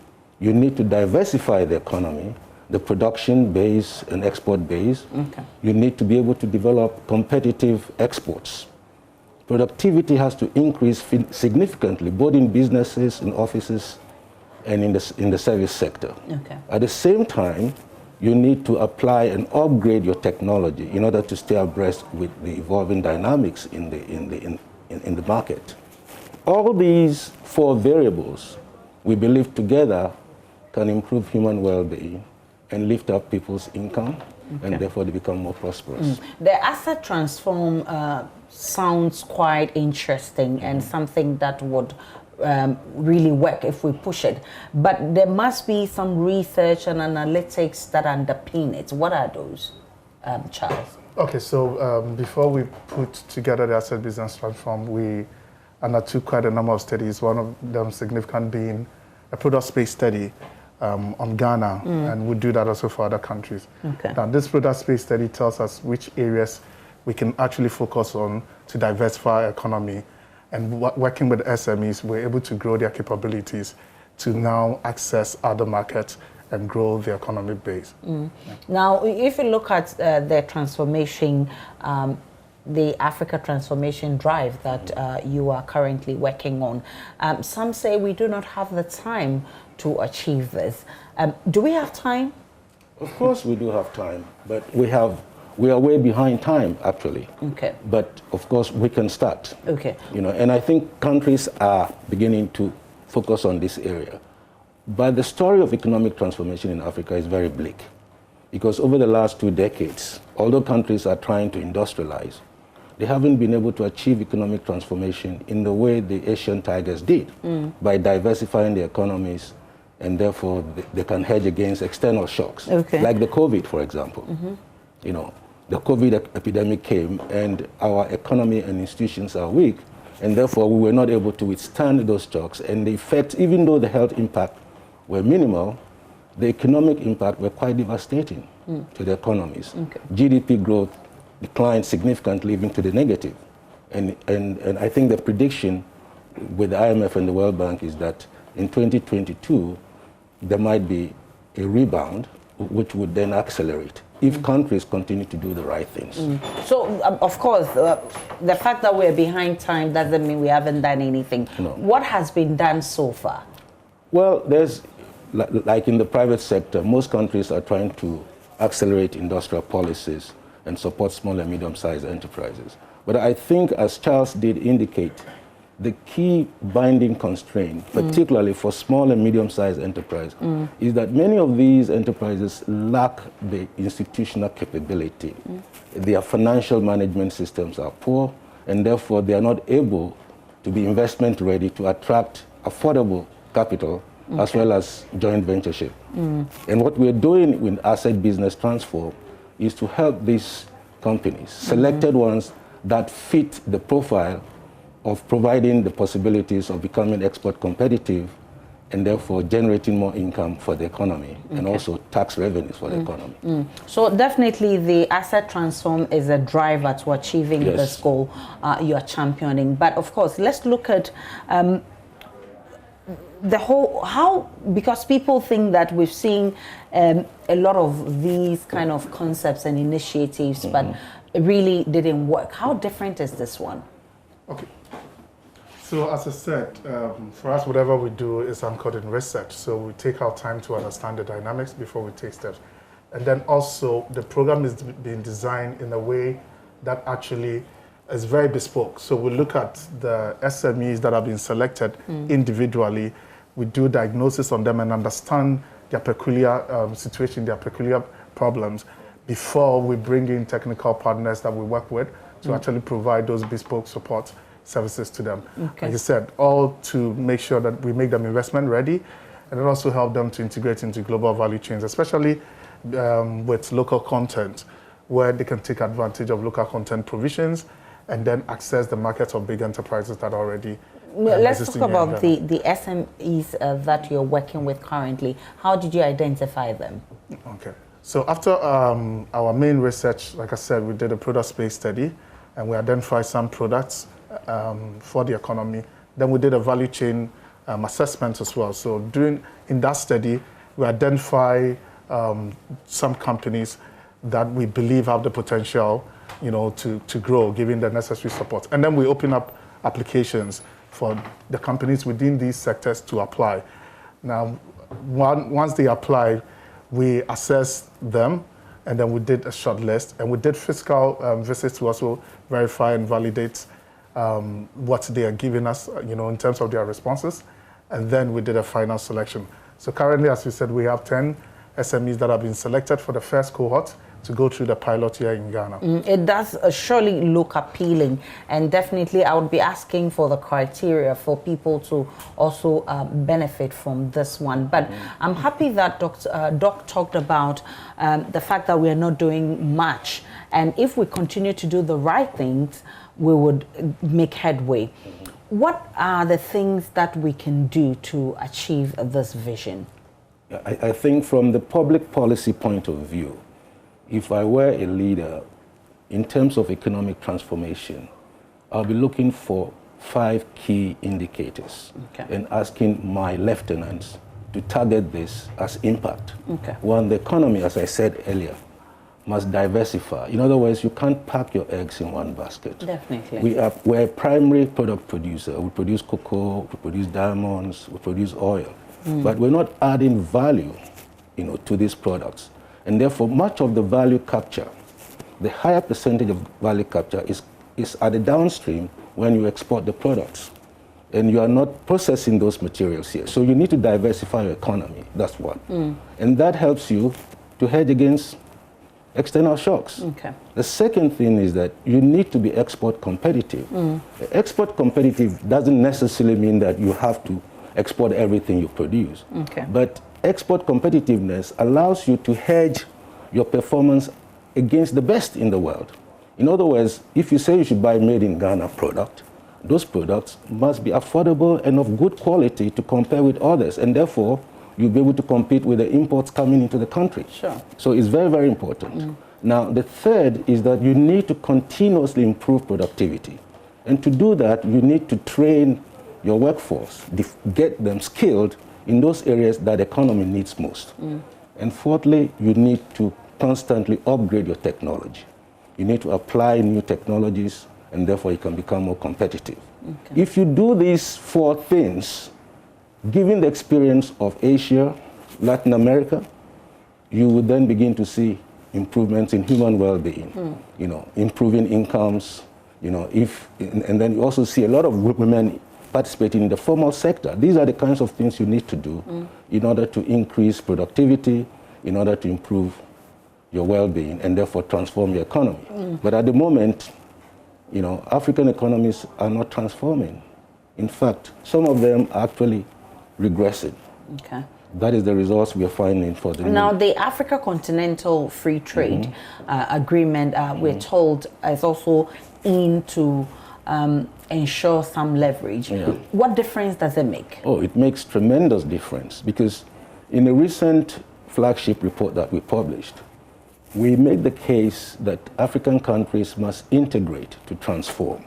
You need to diversify the economy, the production base and export base. You need to be able to develop competitive exports. Productivity has to increase significantly, both in businesses, in offices, and in the service sector. At the same time, you need to apply and upgrade your technology in order to stay abreast with the evolving dynamics in the market. All these four variables, we believe together, can improve human well-being and lift up people's income, and therefore they become more prosperous. The asset transform sounds quite interesting and something that would really work if we push it. But there must be some research and analytics that underpin it. What are those, Charles? Okay, so before we put together the asset business transform, we undertook quite a number of studies, one of them significant being a product space study on Ghana, and we do that also for other countries. Now, this product space study tells us which areas we can actually focus on to diversify our economy, and working with SMEs, we're able to grow their capabilities to now access other markets and grow the economic base. Now, if you look at the transformation, the Africa Transformation Drive that you are currently working on, some say we do not have the time to achieve this. Do we have time? Of course we do have time, but we are way behind time, actually. But of course we can start. You know, and I think countries are beginning to focus on this area. But the story of economic transformation in Africa is very bleak, because over the last 2 decades, although countries are trying to industrialize, they haven't been able to achieve economic transformation in the way the Asian tigers did, by diversifying their economies, and therefore they can hedge against external shocks, like the COVID, for example. You know, the COVID epidemic came, and our economy and institutions are weak, and therefore we were not able to withstand those shocks. And the effects, even though the health impact were minimal, the economic impact were quite devastating to the economies. GDP growth declined significantly, even to the negative. And I think the prediction with the IMF and the World Bank is that in 2022, there might be a rebound, which would then accelerate if countries continue to do the right things. So, of course, the fact that we're behind time doesn't mean we haven't done anything. What has been done so far? Well, there's, like in the private sector, most countries are trying to accelerate industrial policies and support small and medium-sized enterprises. But I think, as Charles did indicate, the key binding constraint, particularly for small and medium-sized enterprise, is that many of these enterprises lack the institutional capability. Their financial management systems are poor, and therefore they are not able to be investment ready to attract affordable capital as well as joint ventureship. And what we're doing with Asset Business Transform is to help these companies, selected ones that fit the profile of providing the possibilities of becoming export competitive and therefore generating more income for the economy and also tax revenues for the economy. So definitely the Asset Transform is a driver to achieving this goal you are championing. But of course, let's look at the whole, because people think that we've seen a lot of these kind of concepts and initiatives, but it really didn't work. How different is this one? Okay. So as I said, for us, whatever we do is anchored in research. So we take our time to understand the dynamics before we take steps. And then also the program is being designed in a way that actually is very bespoke. So we look at the SMEs that have been selected individually. We do diagnosis on them and understand their peculiar situation, their peculiar problems before we bring in technical partners that we work with to actually provide those bespoke support services to them. Like I said, all to make sure that we make them investment ready and then also help them to integrate into global value chains, especially with local content, where they can take advantage of local content provisions and then access the markets of big enterprises that are already let's talk about the SMEs that you're working with currently. How did you identify them? Okay. So after our main research, like I said, we did a product space study and we identified some products for the economy. Then we did a value chain assessment as well. So in that study, we identify some companies that we believe have the potential, to grow, given the necessary support. And then we open up applications for the companies within these sectors to apply. Now, once they apply, we assess them, and then we did a short list, and we did physical visits to also verify and validate what they are giving us, in terms of their responses, and then we did a final selection. So currently, as we said, we have 10 SMEs that have been selected for the first cohort to go through the pilot here in Ghana. It does surely look appealing, and definitely I would be asking for the criteria for people to also benefit from this one. But I'm happy that Doc talked about the fact that we are not doing much, and if we continue to do the right things, we would make headway. What are the things that we can do to achieve this vision? I think from the public policy point of view, if I were a leader in terms of economic transformation, I'll be looking for 5 key indicators and asking my lieutenants to target this as impact. One, the economy, as I said earlier, must diversify. In other words, you can't pack your eggs in one basket. Definitely. We're a primary product producer. We produce cocoa, we produce diamonds, we produce oil. But we're not adding value, to these products. And therefore, much of the value capture, the higher percentage of value capture is at the downstream when you export the products. And you are not processing those materials here. So you need to diversify your economy. That's one. And that helps you to hedge against external shocks. The second thing is that you need to be export competitive. Export competitive doesn't necessarily mean that you have to export everything you produce. But export competitiveness allows you to hedge your performance against the best in the world. In other words, if you say you should buy made in Ghana product, those products must be affordable and of good quality to compare with others, and therefore you'll be able to compete with the imports coming into the country. So it's very, very important. Now, the third is that you need to continuously improve productivity. And to do that, you need to train your workforce, get them skilled in those areas that the economy needs most. And fourthly, you need to constantly upgrade your technology. You need to apply new technologies, and therefore you can become more competitive. If you do these 4 things, given the experience of Asia, Latin America, you would then begin to see improvements in human well-being, you know, improving incomes, you know, and then you also see a lot of women participating in the formal sector. These are the kinds of things you need to do in order to increase productivity, in order to improve your well-being, and therefore transform your economy. But at the moment, you know, African economies are not transforming. In fact, some of them are actually regressing. Okay. That is the results we are finding for the Now, the Africa Continental Free Trade Agreement, we're told, is also in to ensure some leverage. What difference does it make? Oh, it makes tremendous difference, because in a recent flagship report that we published, we made the case that African countries must integrate to transform.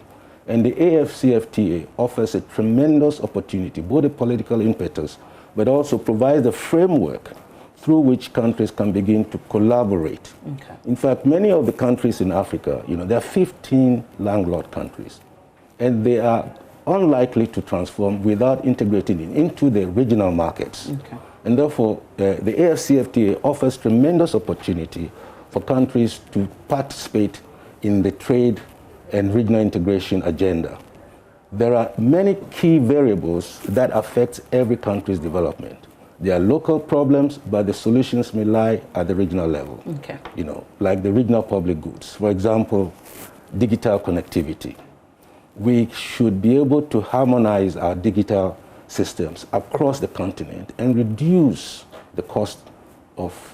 And the AFCFTA offers a tremendous opportunity, both a political impetus, but also provides a framework through which countries can begin to collaborate. Okay. In fact, many of the countries in Africa, you know, there are 15 landlocked countries, and they are unlikely to transform without integrating into the regional markets. Okay. And therefore, the AFCFTA offers tremendous opportunity for countries to participate in the trade and regional integration agenda. There are many key variables that affect every country's development. There are local problems, but the solutions may lie at the regional level. Okay. You know, like the regional public goods. For example, digital connectivity. We should be able to harmonize our digital systems across the continent and reduce the cost of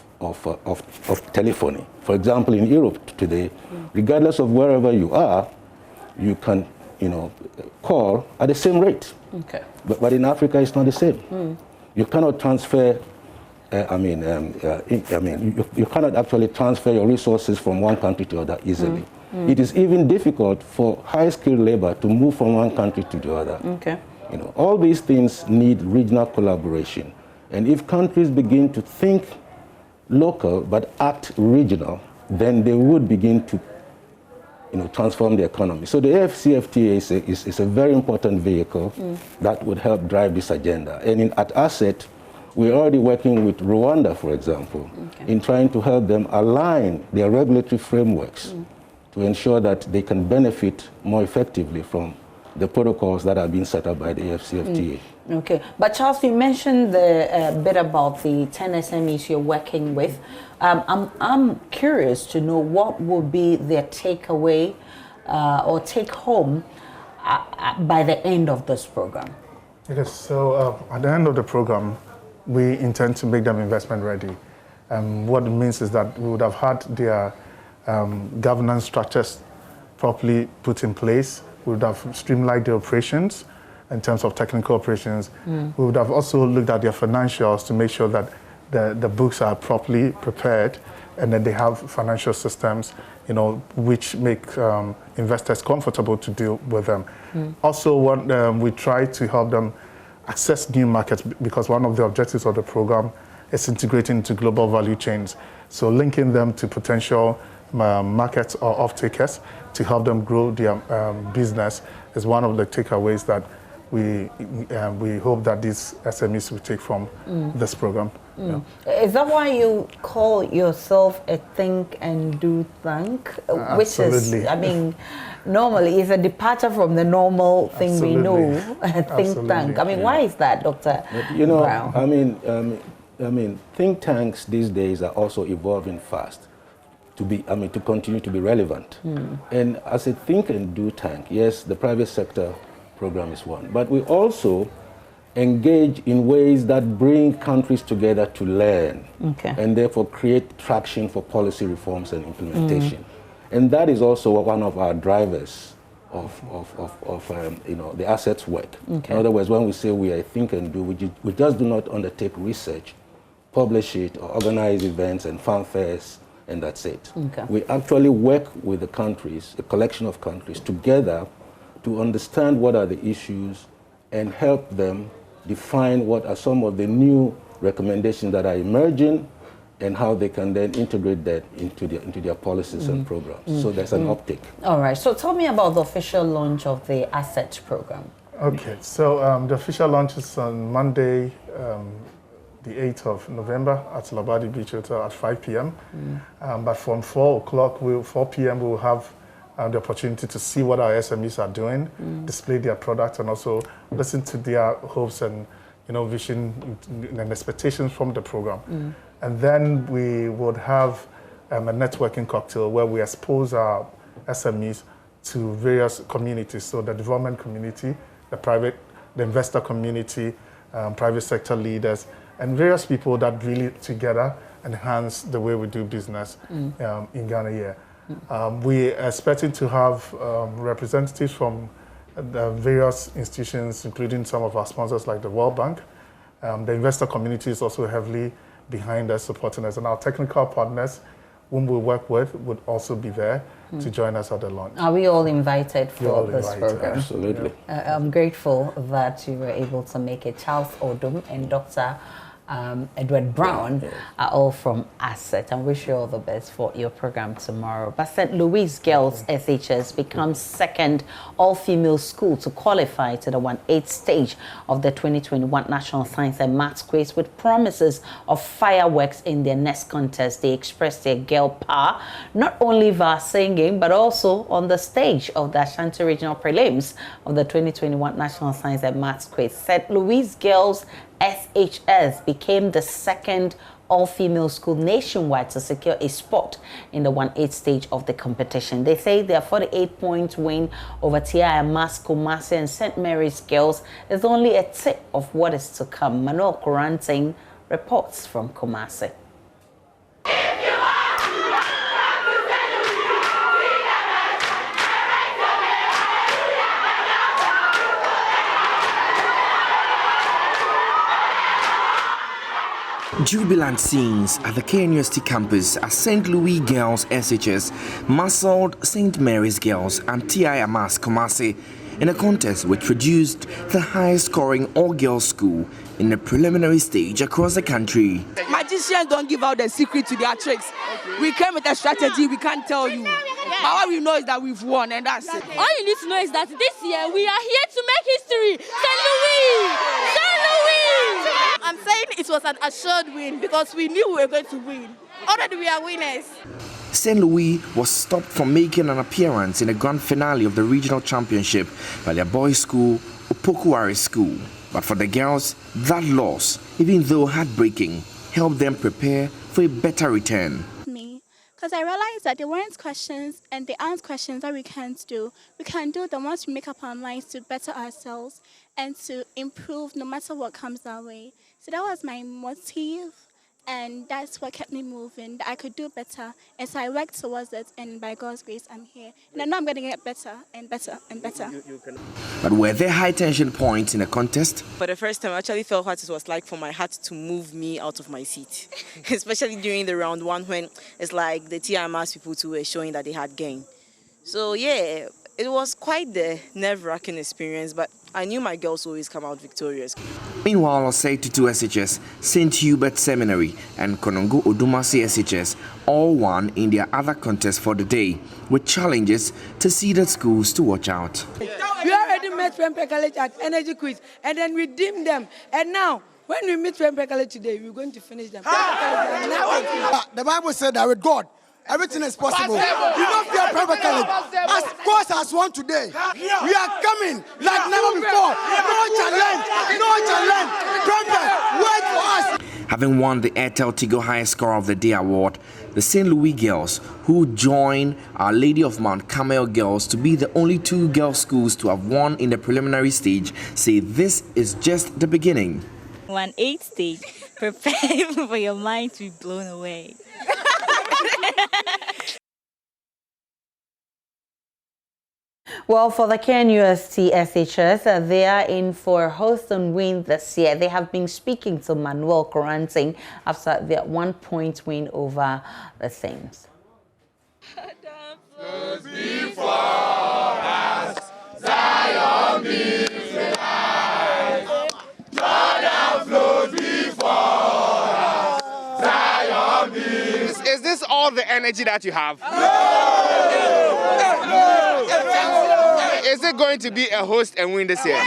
telephony. For example, in Europe today, regardless of wherever you are, you can, you know, call at the same rate. Okay. But in Africa, it's not the same. You cannot transfer. You cannot actually transfer your resources from one country to the other easily. It is even difficult for high-skilled labor to move from one country to the other. Okay. You know, all these things need regional collaboration, and if countries begin to think local but act regional, then they would begin to, you know, transform the economy. So the AFCFTA is a very important vehicle that would help drive this agenda. And at ASSET, we're already working with Rwanda, for example, in trying to help them align their regulatory frameworks to ensure that they can benefit more effectively from the protocols that are being set up by the AFCFTA. Okay, but Charles, you mentioned the bit about the 10 SMEs you're working with. I'm curious to know what will be their takeaway or take home by the end of this program. Okay, so at the end of the program, we intend to make them investment ready. What it means is that we would have had their governance structures properly put in place. We would have streamlined their operations in terms of technical operations. We would have also looked at their financials to make sure that the books are properly prepared and that they have financial systems, you know, which make investors comfortable to deal with them. Also, we try to help them access new markets, because one of the objectives of the program is integrating into global value chains. So linking them to potential markets or off-takers to help them grow their business is one of the takeaways that we hope that these SMEs will take from this program. Yeah. Is that why you call yourself a think and do tank? Which is, I mean, normally it's a departure from the normal thing we know, a think tank. I mean, why is that, Dr. You know, Brown? I mean, think tanks these days are also evolving fast to continue to be relevant. And as a think and do tank, yes, the private sector program is one, but we also engage in ways that bring countries together to learn and therefore create traction for policy reforms and implementation. And that is also one of our drivers of you know, the assets work. In other words, when we say we are think and do, we just do not undertake research, publish it, or organize events and fanfares, and that's it. We actually work with the countries, a collection of countries, together to understand what are the issues and help them define what are some of the new recommendations that are emerging and how they can then integrate that into their policies and programs. So there's an uptick. All right. So tell me about the official launch of the ASSET program. Okay, so the official launch is on Monday, the 8th of November at Labadi Beach Hotel at 5 p.m. But from 4 p.m. we'll have the opportunity to see what our SMEs are doing, display their products, and also listen to their hopes and vision and expectations from the program. And then we would have a networking cocktail where we expose our SMEs to various communities, so the development community, the investor community, private sector leaders, and various people that really together enhance the way we do business in Ghana here. We are expecting to have representatives from the various institutions, including some of our sponsors like the World Bank. The investor community is also heavily behind us, supporting us, and our technical partners, whom we work with, would also be there to join us at the launch. Are we all invited for this program? Absolutely. I'm grateful that you were able to make it. Charles Odum and Dr. Edward Brown are all from Asset, and wish you all the best for your program tomorrow. But St. Louis Girls SHS becomes second all-female school to qualify to the 1/8 stage of the 2021 National Science and Maths Quiz, with promises of fireworks in their next contest. They expressed their girl power not only via singing but also on the stage of the Ashanti Regional Prelims of the 2021 National Science and Maths Quiz. St. Louis Girls SHS became the second all-female school nationwide to secure a spot in the 1/8 stage of the competition. They say their 48-point win over TIMAS, Kumasi, and St. Mary's Girls is only a tip of what is to come. Manuel Kuranting reports from Kumasi. Jubilant scenes at the KNUST campus as St. Louis Girls SHS muscled St. Mary's Girls and TIMAS Kumasi in a contest which produced the highest scoring all-girls school in the preliminary stage across the country. Magicians don't give out the secret to their tricks. We came with a strategy we can't tell you. But what we know is that we've won, and that's it. All you need to know is that this year we are here to make history. St. Louis! St. Louis! I'm saying it was an assured win because we knew we were going to win. Already we are winners. St. Louis was stopped from making an appearance in the grand finale of the regional championship by their boys' school, Opokuwari School. But for the girls, that loss, even though heartbreaking, helped them prepare for a better return. Because I realized that there weren't questions and there aren't questions that we can't do. We can do them once we make up our minds to better ourselves and to improve no matter what comes our way. So that was my motive, and that's what kept me moving, that I could do better. And so I worked towards it, and by God's grace, I'm here. And I know I'm going to get better and better and better. But were there high tension points in the contest? For the first time, I actually felt what it was like for my heart to move me out of my seat. Especially during the round one when it's like the TIMAS people too were showing that they had gained. So yeah, it was quite the nerve-wracking experience, but I knew my girls always come out victorious. Meanwhile, Osei-Tutu SHS, St. Hubert Seminary, and Konongo Odumasi SHS all won in their other contests for the day, with challenges to seeded schools to watch out. We already met Prempeh College at Energy Quiz, and then we deemed them. And now, when we meet Prempeh College today, we're going to finish them. The Bible said that with God, everything is possible. You don't fear Prempeh College. As God has won today, we are coming like never before. No challenge. Prempeh, wait for us. Having won the Airtel Tigo Highest Scorer of the Day award, the St. Louis Girls, who join Our Lady of Mount Carmel Girls to be the only two girls' schools to have won in the preliminary stage, say this is just the beginning. 1/8 stage, prepare for your mind to be blown away. Well, for the KNUST SHS, they are in for a host and win this year. They have been speaking to Manuel Kuranting after their 1-point win over the Saints. Is this all the energy that you have? is it going to be a host and win this year? All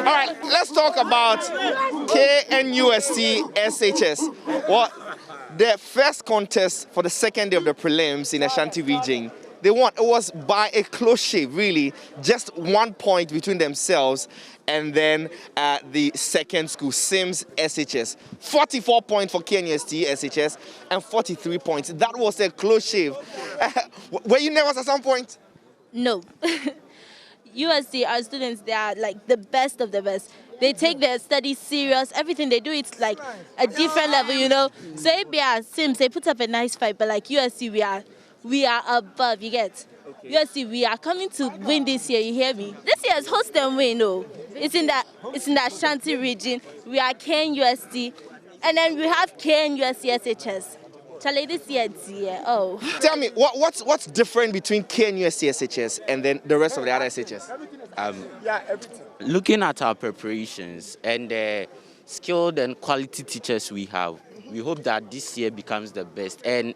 right, let's talk about KNUST SHS. Well, the first contest for the second day of the prelims in Ashanti region, they won. It was by a close shave, really, just 1 point between themselves and then the second school, Sims SHS. 44 points for KNUST SHS and 43 points. That was a close shave. Were you nervous at some point? No. USC, our students, they are like the best of the best. They take their studies serious. Everything they do, it's like a different level, you know. So ABR, Sims, they put up a nice fight, but like USC, we are above, you get? Okay. USC, we are coming to win this year, you hear me? This year's host and win, no. It's in the Ashanti region. We are KNUST, and then we have KNUST SHS. Charlie, this year, oh. Tell me, what's different between KNUST SHS and then the rest of the other SHS? Looking at our preparations and the skilled and quality teachers we have, we hope that this year becomes the best. And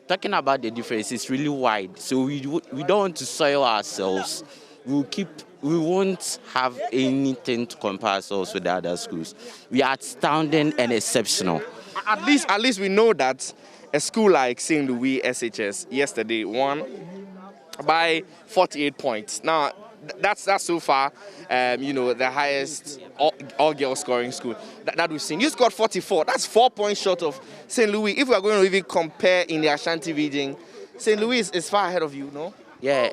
talking about the difference, it's really wide. So we don't want to soil ourselves. We won't have anything to compare ourselves with the other schools. We are astounding and exceptional. At least we know that a school like St. Louis SHS yesterday won by 48 points. Now, that's so far, the highest all-girl scoring school that we've seen. You scored 44. That's 4 points short of St. Louis. If we are going to even compare in the Ashanti region, St. Louis is far ahead of you, no? Yeah,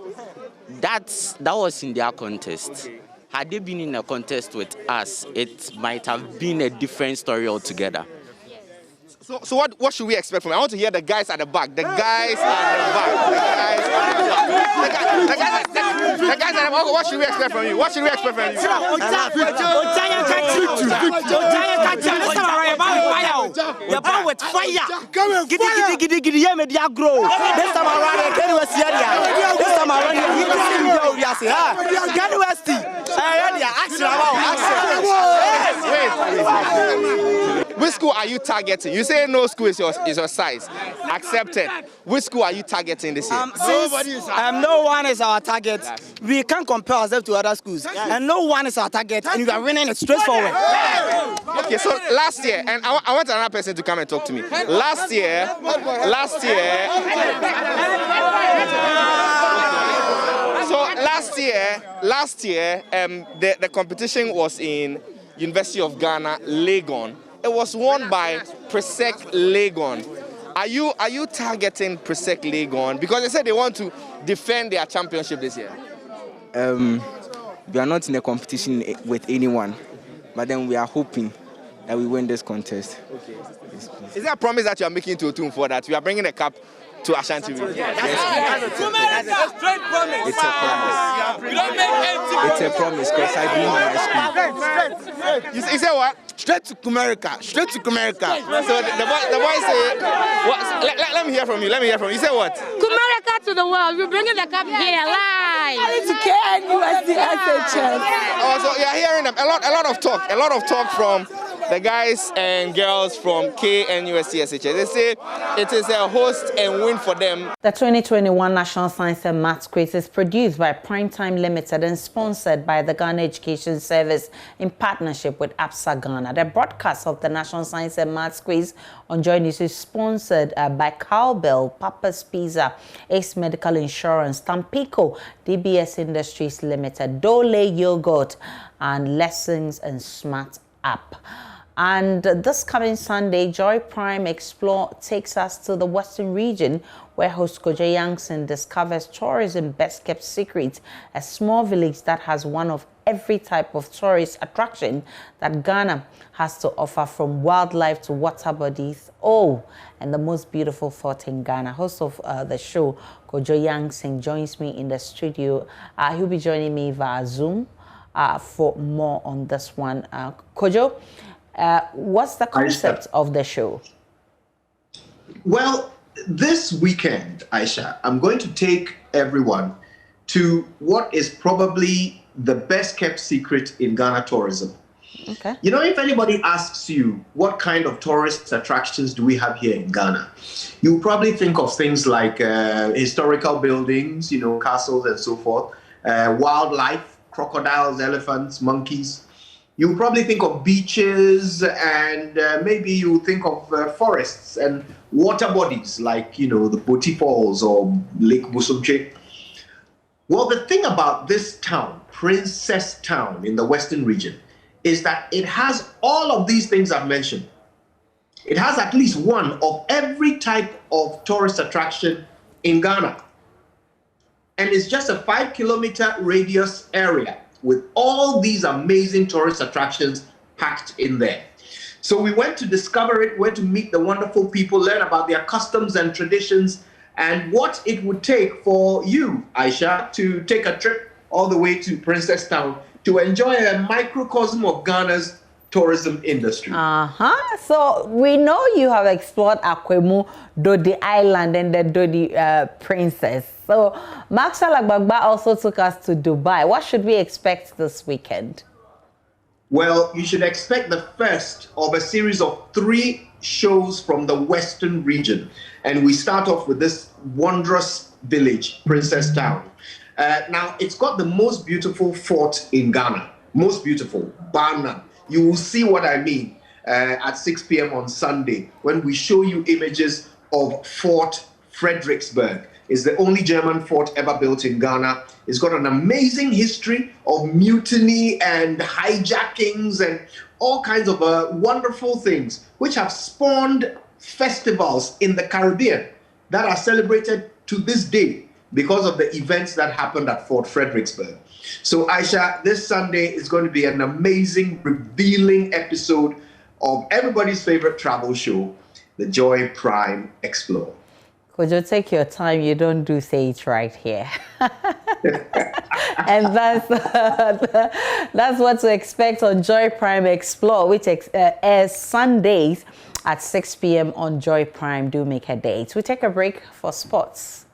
that was in their contest. Had they been in a contest with us, it might have been a different story altogether. So what should we expect from it? I want to hear the guys at the back. The guys at the back. The guys at the back. What should we expect from you? What should we expect from you? You're born with fire. Giddy, media grow. This time around, this time around, Which school are you targeting? You say no school is your size. Accepted. Which school are you targeting this year? No one is our target. We can't compare ourselves to other schools. And no one is our target. And we are winning it straightforward. Okay, so last year, and I want another person to come and talk to me. Last year, the competition was in University of Ghana, Legon. It was won by Presec Legon. Are you targeting Presec Legon? Because they said they want to defend their championship this year. We are not in a competition with anyone, but then we are hoping that we win this contest. Okay. Is there a promise that you are making to Otum for that? We are bringing a cup to Ashanti region. That's a straight promise. It's a promise. It's a promise because I believe in my school. You say what? Straight to America. Straight to America. So the boy say, let me hear from you. You say what? America to the world. We're bringing the cup here live. To KNUST SHS. Oh, so you're hearing them. A lot of talk from the guys and girls from KNUST SHS. They say it is a host and win for them. The 2021 National Science and Maths Quiz is produced by Primetime Limited and sponsored by the Ghana Education Service in partnership with APSA Ghana. The broadcast of the National Science and Maths Quiz on JoyNews is sponsored by Cowbell, Papa's Pizza, Ace Medical Insurance, Tampico, DBS Industries Limited, Dole Yogurt, and Lessons and Smart App. And this coming Sunday, Joy Prime Explore takes us to the Western region, where host Kojo Yangson discovers tourism best kept secrets, a small village that has one of every type of tourist attraction that Ghana has to offer, from wildlife to water bodies. Oh, and the most beautiful fort in Ghana. Host of the show, Kojo Yangson, joins me in the studio. He'll be joining me via Zoom for more on this one. Kojo, what's the concept of the show? Well, this weekend, Aisha, I'm going to take everyone to what is probably the best kept secret in Ghana tourism. Okay. You know, if anybody asks you what kind of tourist attractions do we have here in Ghana, you probably think of things like historical buildings, you know, castles and so forth, wildlife, crocodiles, elephants, monkeys. You probably think of beaches, and maybe you think of forests and water bodies like, you know, the Boti Falls or Lake Busumche. Well, the thing about this town, Princess Town in the Western region, is that it has all of these things I've mentioned. It has at least one of every type of tourist attraction in Ghana. And it's just a 5-kilometer radius area with all these amazing tourist attractions packed in there. So we went to discover it, went to meet the wonderful people, learn about their customs and traditions, and what it would take for you, Aisha, to take a trip all the way to Princess Town to enjoy a microcosm of Ghana's tourism industry. So we know you have explored Akwemu, Dodi Island, and the Dodi Princess. So Maxwell Agbagba also took us to Dubai. What should we expect this weekend? Well, you should expect the first of a series of 3 shows from the Western region. And we start off with this wondrous village, Princess Town. Now, it's got the most beautiful fort in Ghana. Most beautiful, bar none. You will see what I mean at 6 p.m. on Sunday when we show you images of Fort Fredericksburg. It's the only German fort ever built in Ghana. It's got an amazing history of mutiny and hijackings and all kinds of wonderful things, which have spawned festivals in the Caribbean that are celebrated to this day because of the events that happened at Fort Fredericksburg. So Aisha, this Sunday is going to be an amazing, revealing episode of everybody's favorite travel show, the Joy Prime Explore. Could you take your time? You don't do say it right here. And that's what to expect on Joy Prime Explore, which airs Sundays at 6 p.m. on Joy Prime. Do make a date. We take a break for sports.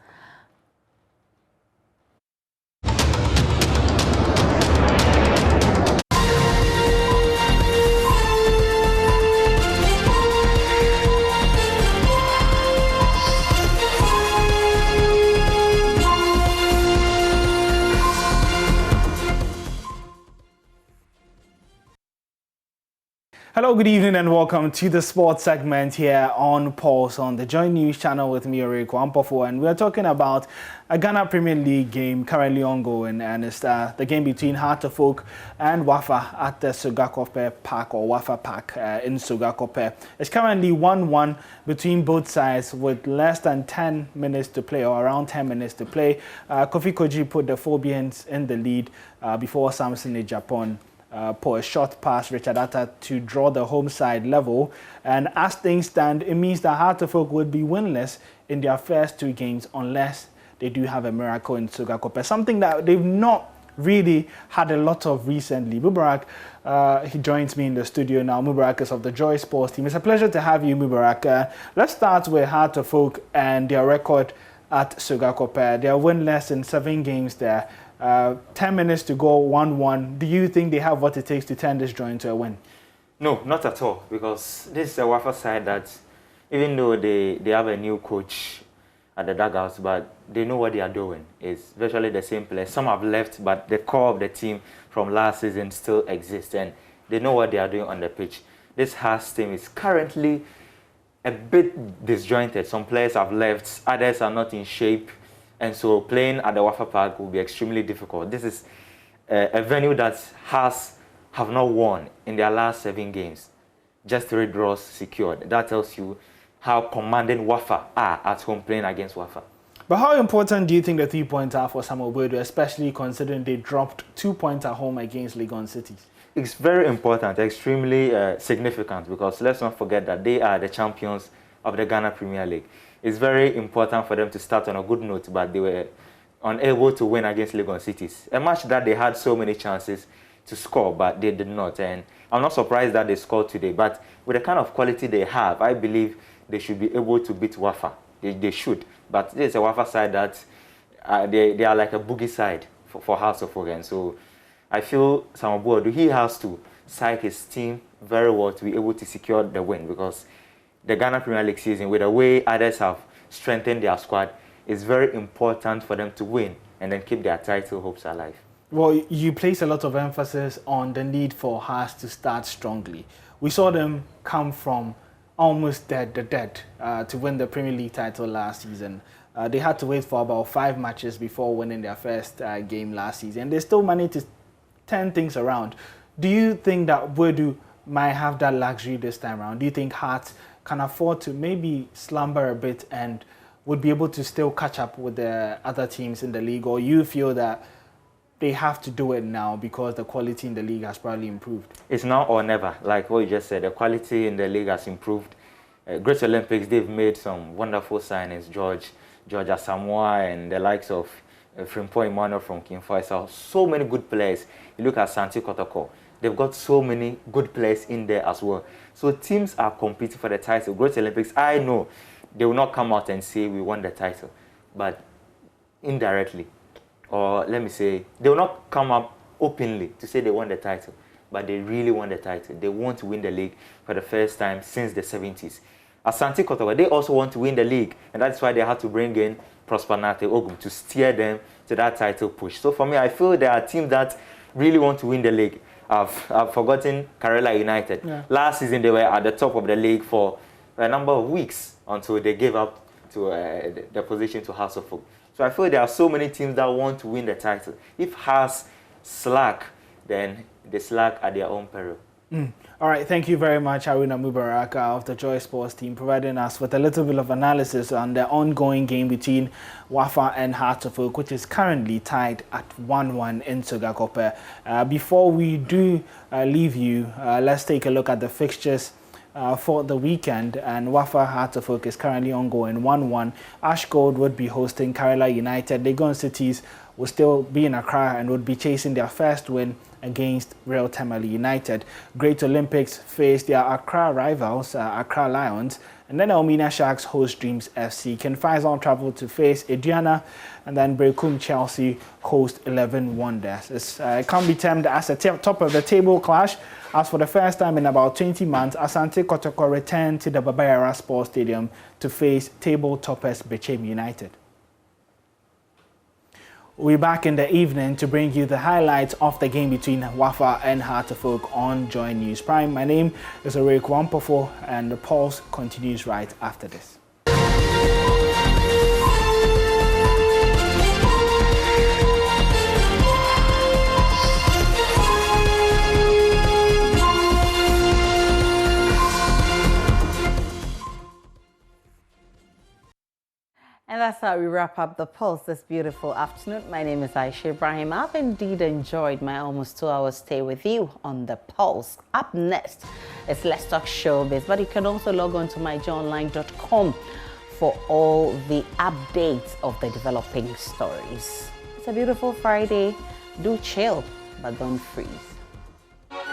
Hello, good evening and welcome to the sports segment here on Pulse on the JoyNews channel with me, Oreko Ampofo, and we are talking about a Ghana Premier League game currently ongoing, and it's the game between Heart of Oak and Wafa at the Sogakope Park or Wafa Park in Sogakope. It's currently 1-1 between both sides with less than 10 minutes to play or around 10 minutes to play. Kofi Koji put the Phobians in the lead before Samson Japan put a short past Richard Atta to draw the home side level. And as things stand, it means that Heart of Oak would be winless in their first 2 games unless they do have a miracle in Sogakope, something that they've not really had a lot of recently. Mubarak, he joins me in the studio now. Mubarak is of the Joy Sports team. It's a pleasure to have you, Mubarak. Let's start with Heart of Oak and their record at Sogakope. They are winless in 7 games there. 10 minutes to go, 1-1. Do you think they have what it takes to turn this draw into a win? No, not at all, because this is a Wafa side that, even though they have a new coach at the dugouts, but they know what they are doing. It's virtually the same players. Some have left, but the core of the team from last season still exists, and they know what they are doing on the pitch. This Hearts team is currently a bit disjointed. Some players have left, others are not in shape. And so playing at the Wafa Park will be extremely difficult. This is a venue that have not won in their last 7 games. Just 3 draws secured. That tells you how commanding Wafa are at home playing against Wafa. But how important do you think the 3 points are for Samuel Bodo, especially considering they dropped 2 points at home against Legon City? It's very important, extremely significant, because let's not forget that they are the champions of the Ghana Premier League. It's very important for them to start on a good note, but they were unable to win against Legon Cities. A match that they had so many chances to score, but they did not. And I'm not surprised that they scored today. But with the kind of quality they have, I believe they should be able to beat Wafa. They should. But this is a Wafa side that they are like a boogie side for House of Oak. So I feel Samuel Bodo, he has to psych his team very well to be able to secure the win, because the Ghana Premier League season, with the way others have strengthened their squad, is very important for them to win and then keep their title hopes alive. Well, you place a lot of emphasis on the need for Hearts to start strongly. We saw them come from almost dead to win the Premier League title last season. They had to wait for about 5 matches before winning their first game last season. They still managed to turn things around. Do you think that Boadu might have that luxury this time around? Do you think Hearts can afford to maybe slumber a bit and would be able to still catch up with the other teams in the league? Or you feel that they have to do it now because the quality in the league has probably improved? It's now or never. Like what you just said, the quality in the league has improved. Great Olympics, they've made some wonderful signings. George Asamoah and the likes of Frimpong Emmanuel from King Faisal. So many good players. You look at Santi Kotoko. They've got so many good players in there as well. So teams are competing for the title. Great Olympics, I know they will not come out and say we won the title, but indirectly, or let me say, they will not come up openly to say they won the title, but they really won the title. They want to win the league for the first time since the 70s. Asante Kotoko, they also want to win the league, and that's why they had to bring in Prosper Nate Ogum to steer them to that title push. So for me, I feel there are teams that really want to win the league. I've forgotten Karela United. Yeah. Last season, they were at the top of the league for a number of weeks until they gave up to the position to House of Folk. So I feel there are so many teams that want to win the title. If Hearts slack, then they slack at their own peril. All right, thank you very much, Haruna Mubaraka of the Joy Sports team, providing us with a little bit of analysis on the ongoing game between Wafa and Hearts of Oak, which is currently tied at 1-1 in Sogakope. Before we do leave you, let's take a look at the fixtures for the weekend. And Wafa Hearts of Oak is currently ongoing 1-1. Ash Gold would be hosting Karela United. Legon Cities will still be in Accra and would be chasing their first win against Real Tamale United. Great Olympics face their Accra rivals, Accra Lions, and then Elmina Sharks host Dreams FC. Ken Faisal travel to face Aduana, and then Brekum Chelsea host 11 Wonders. It can be termed as a top of the table clash, as for the first time in about 20 months, Asante Kotoko returned to the Babayara Sports Stadium to face table toppers Bechem United. We're back in the evening to bring you the highlights of the game between Wafa and Hearts of Oak on JoyNews Prime. My name is Oreku Ampofo, and the pulse continues right after this. And that's how we wrap up the Pulse this beautiful afternoon. My name is Aisha Ibrahim. I've indeed enjoyed my almost 2-hour stay with you on the Pulse. Up next, it's Let's Talk Showbiz, but you can also log on to myjoyonline.com for all the updates of the developing stories. It's a beautiful Friday. Do chill, but don't freeze.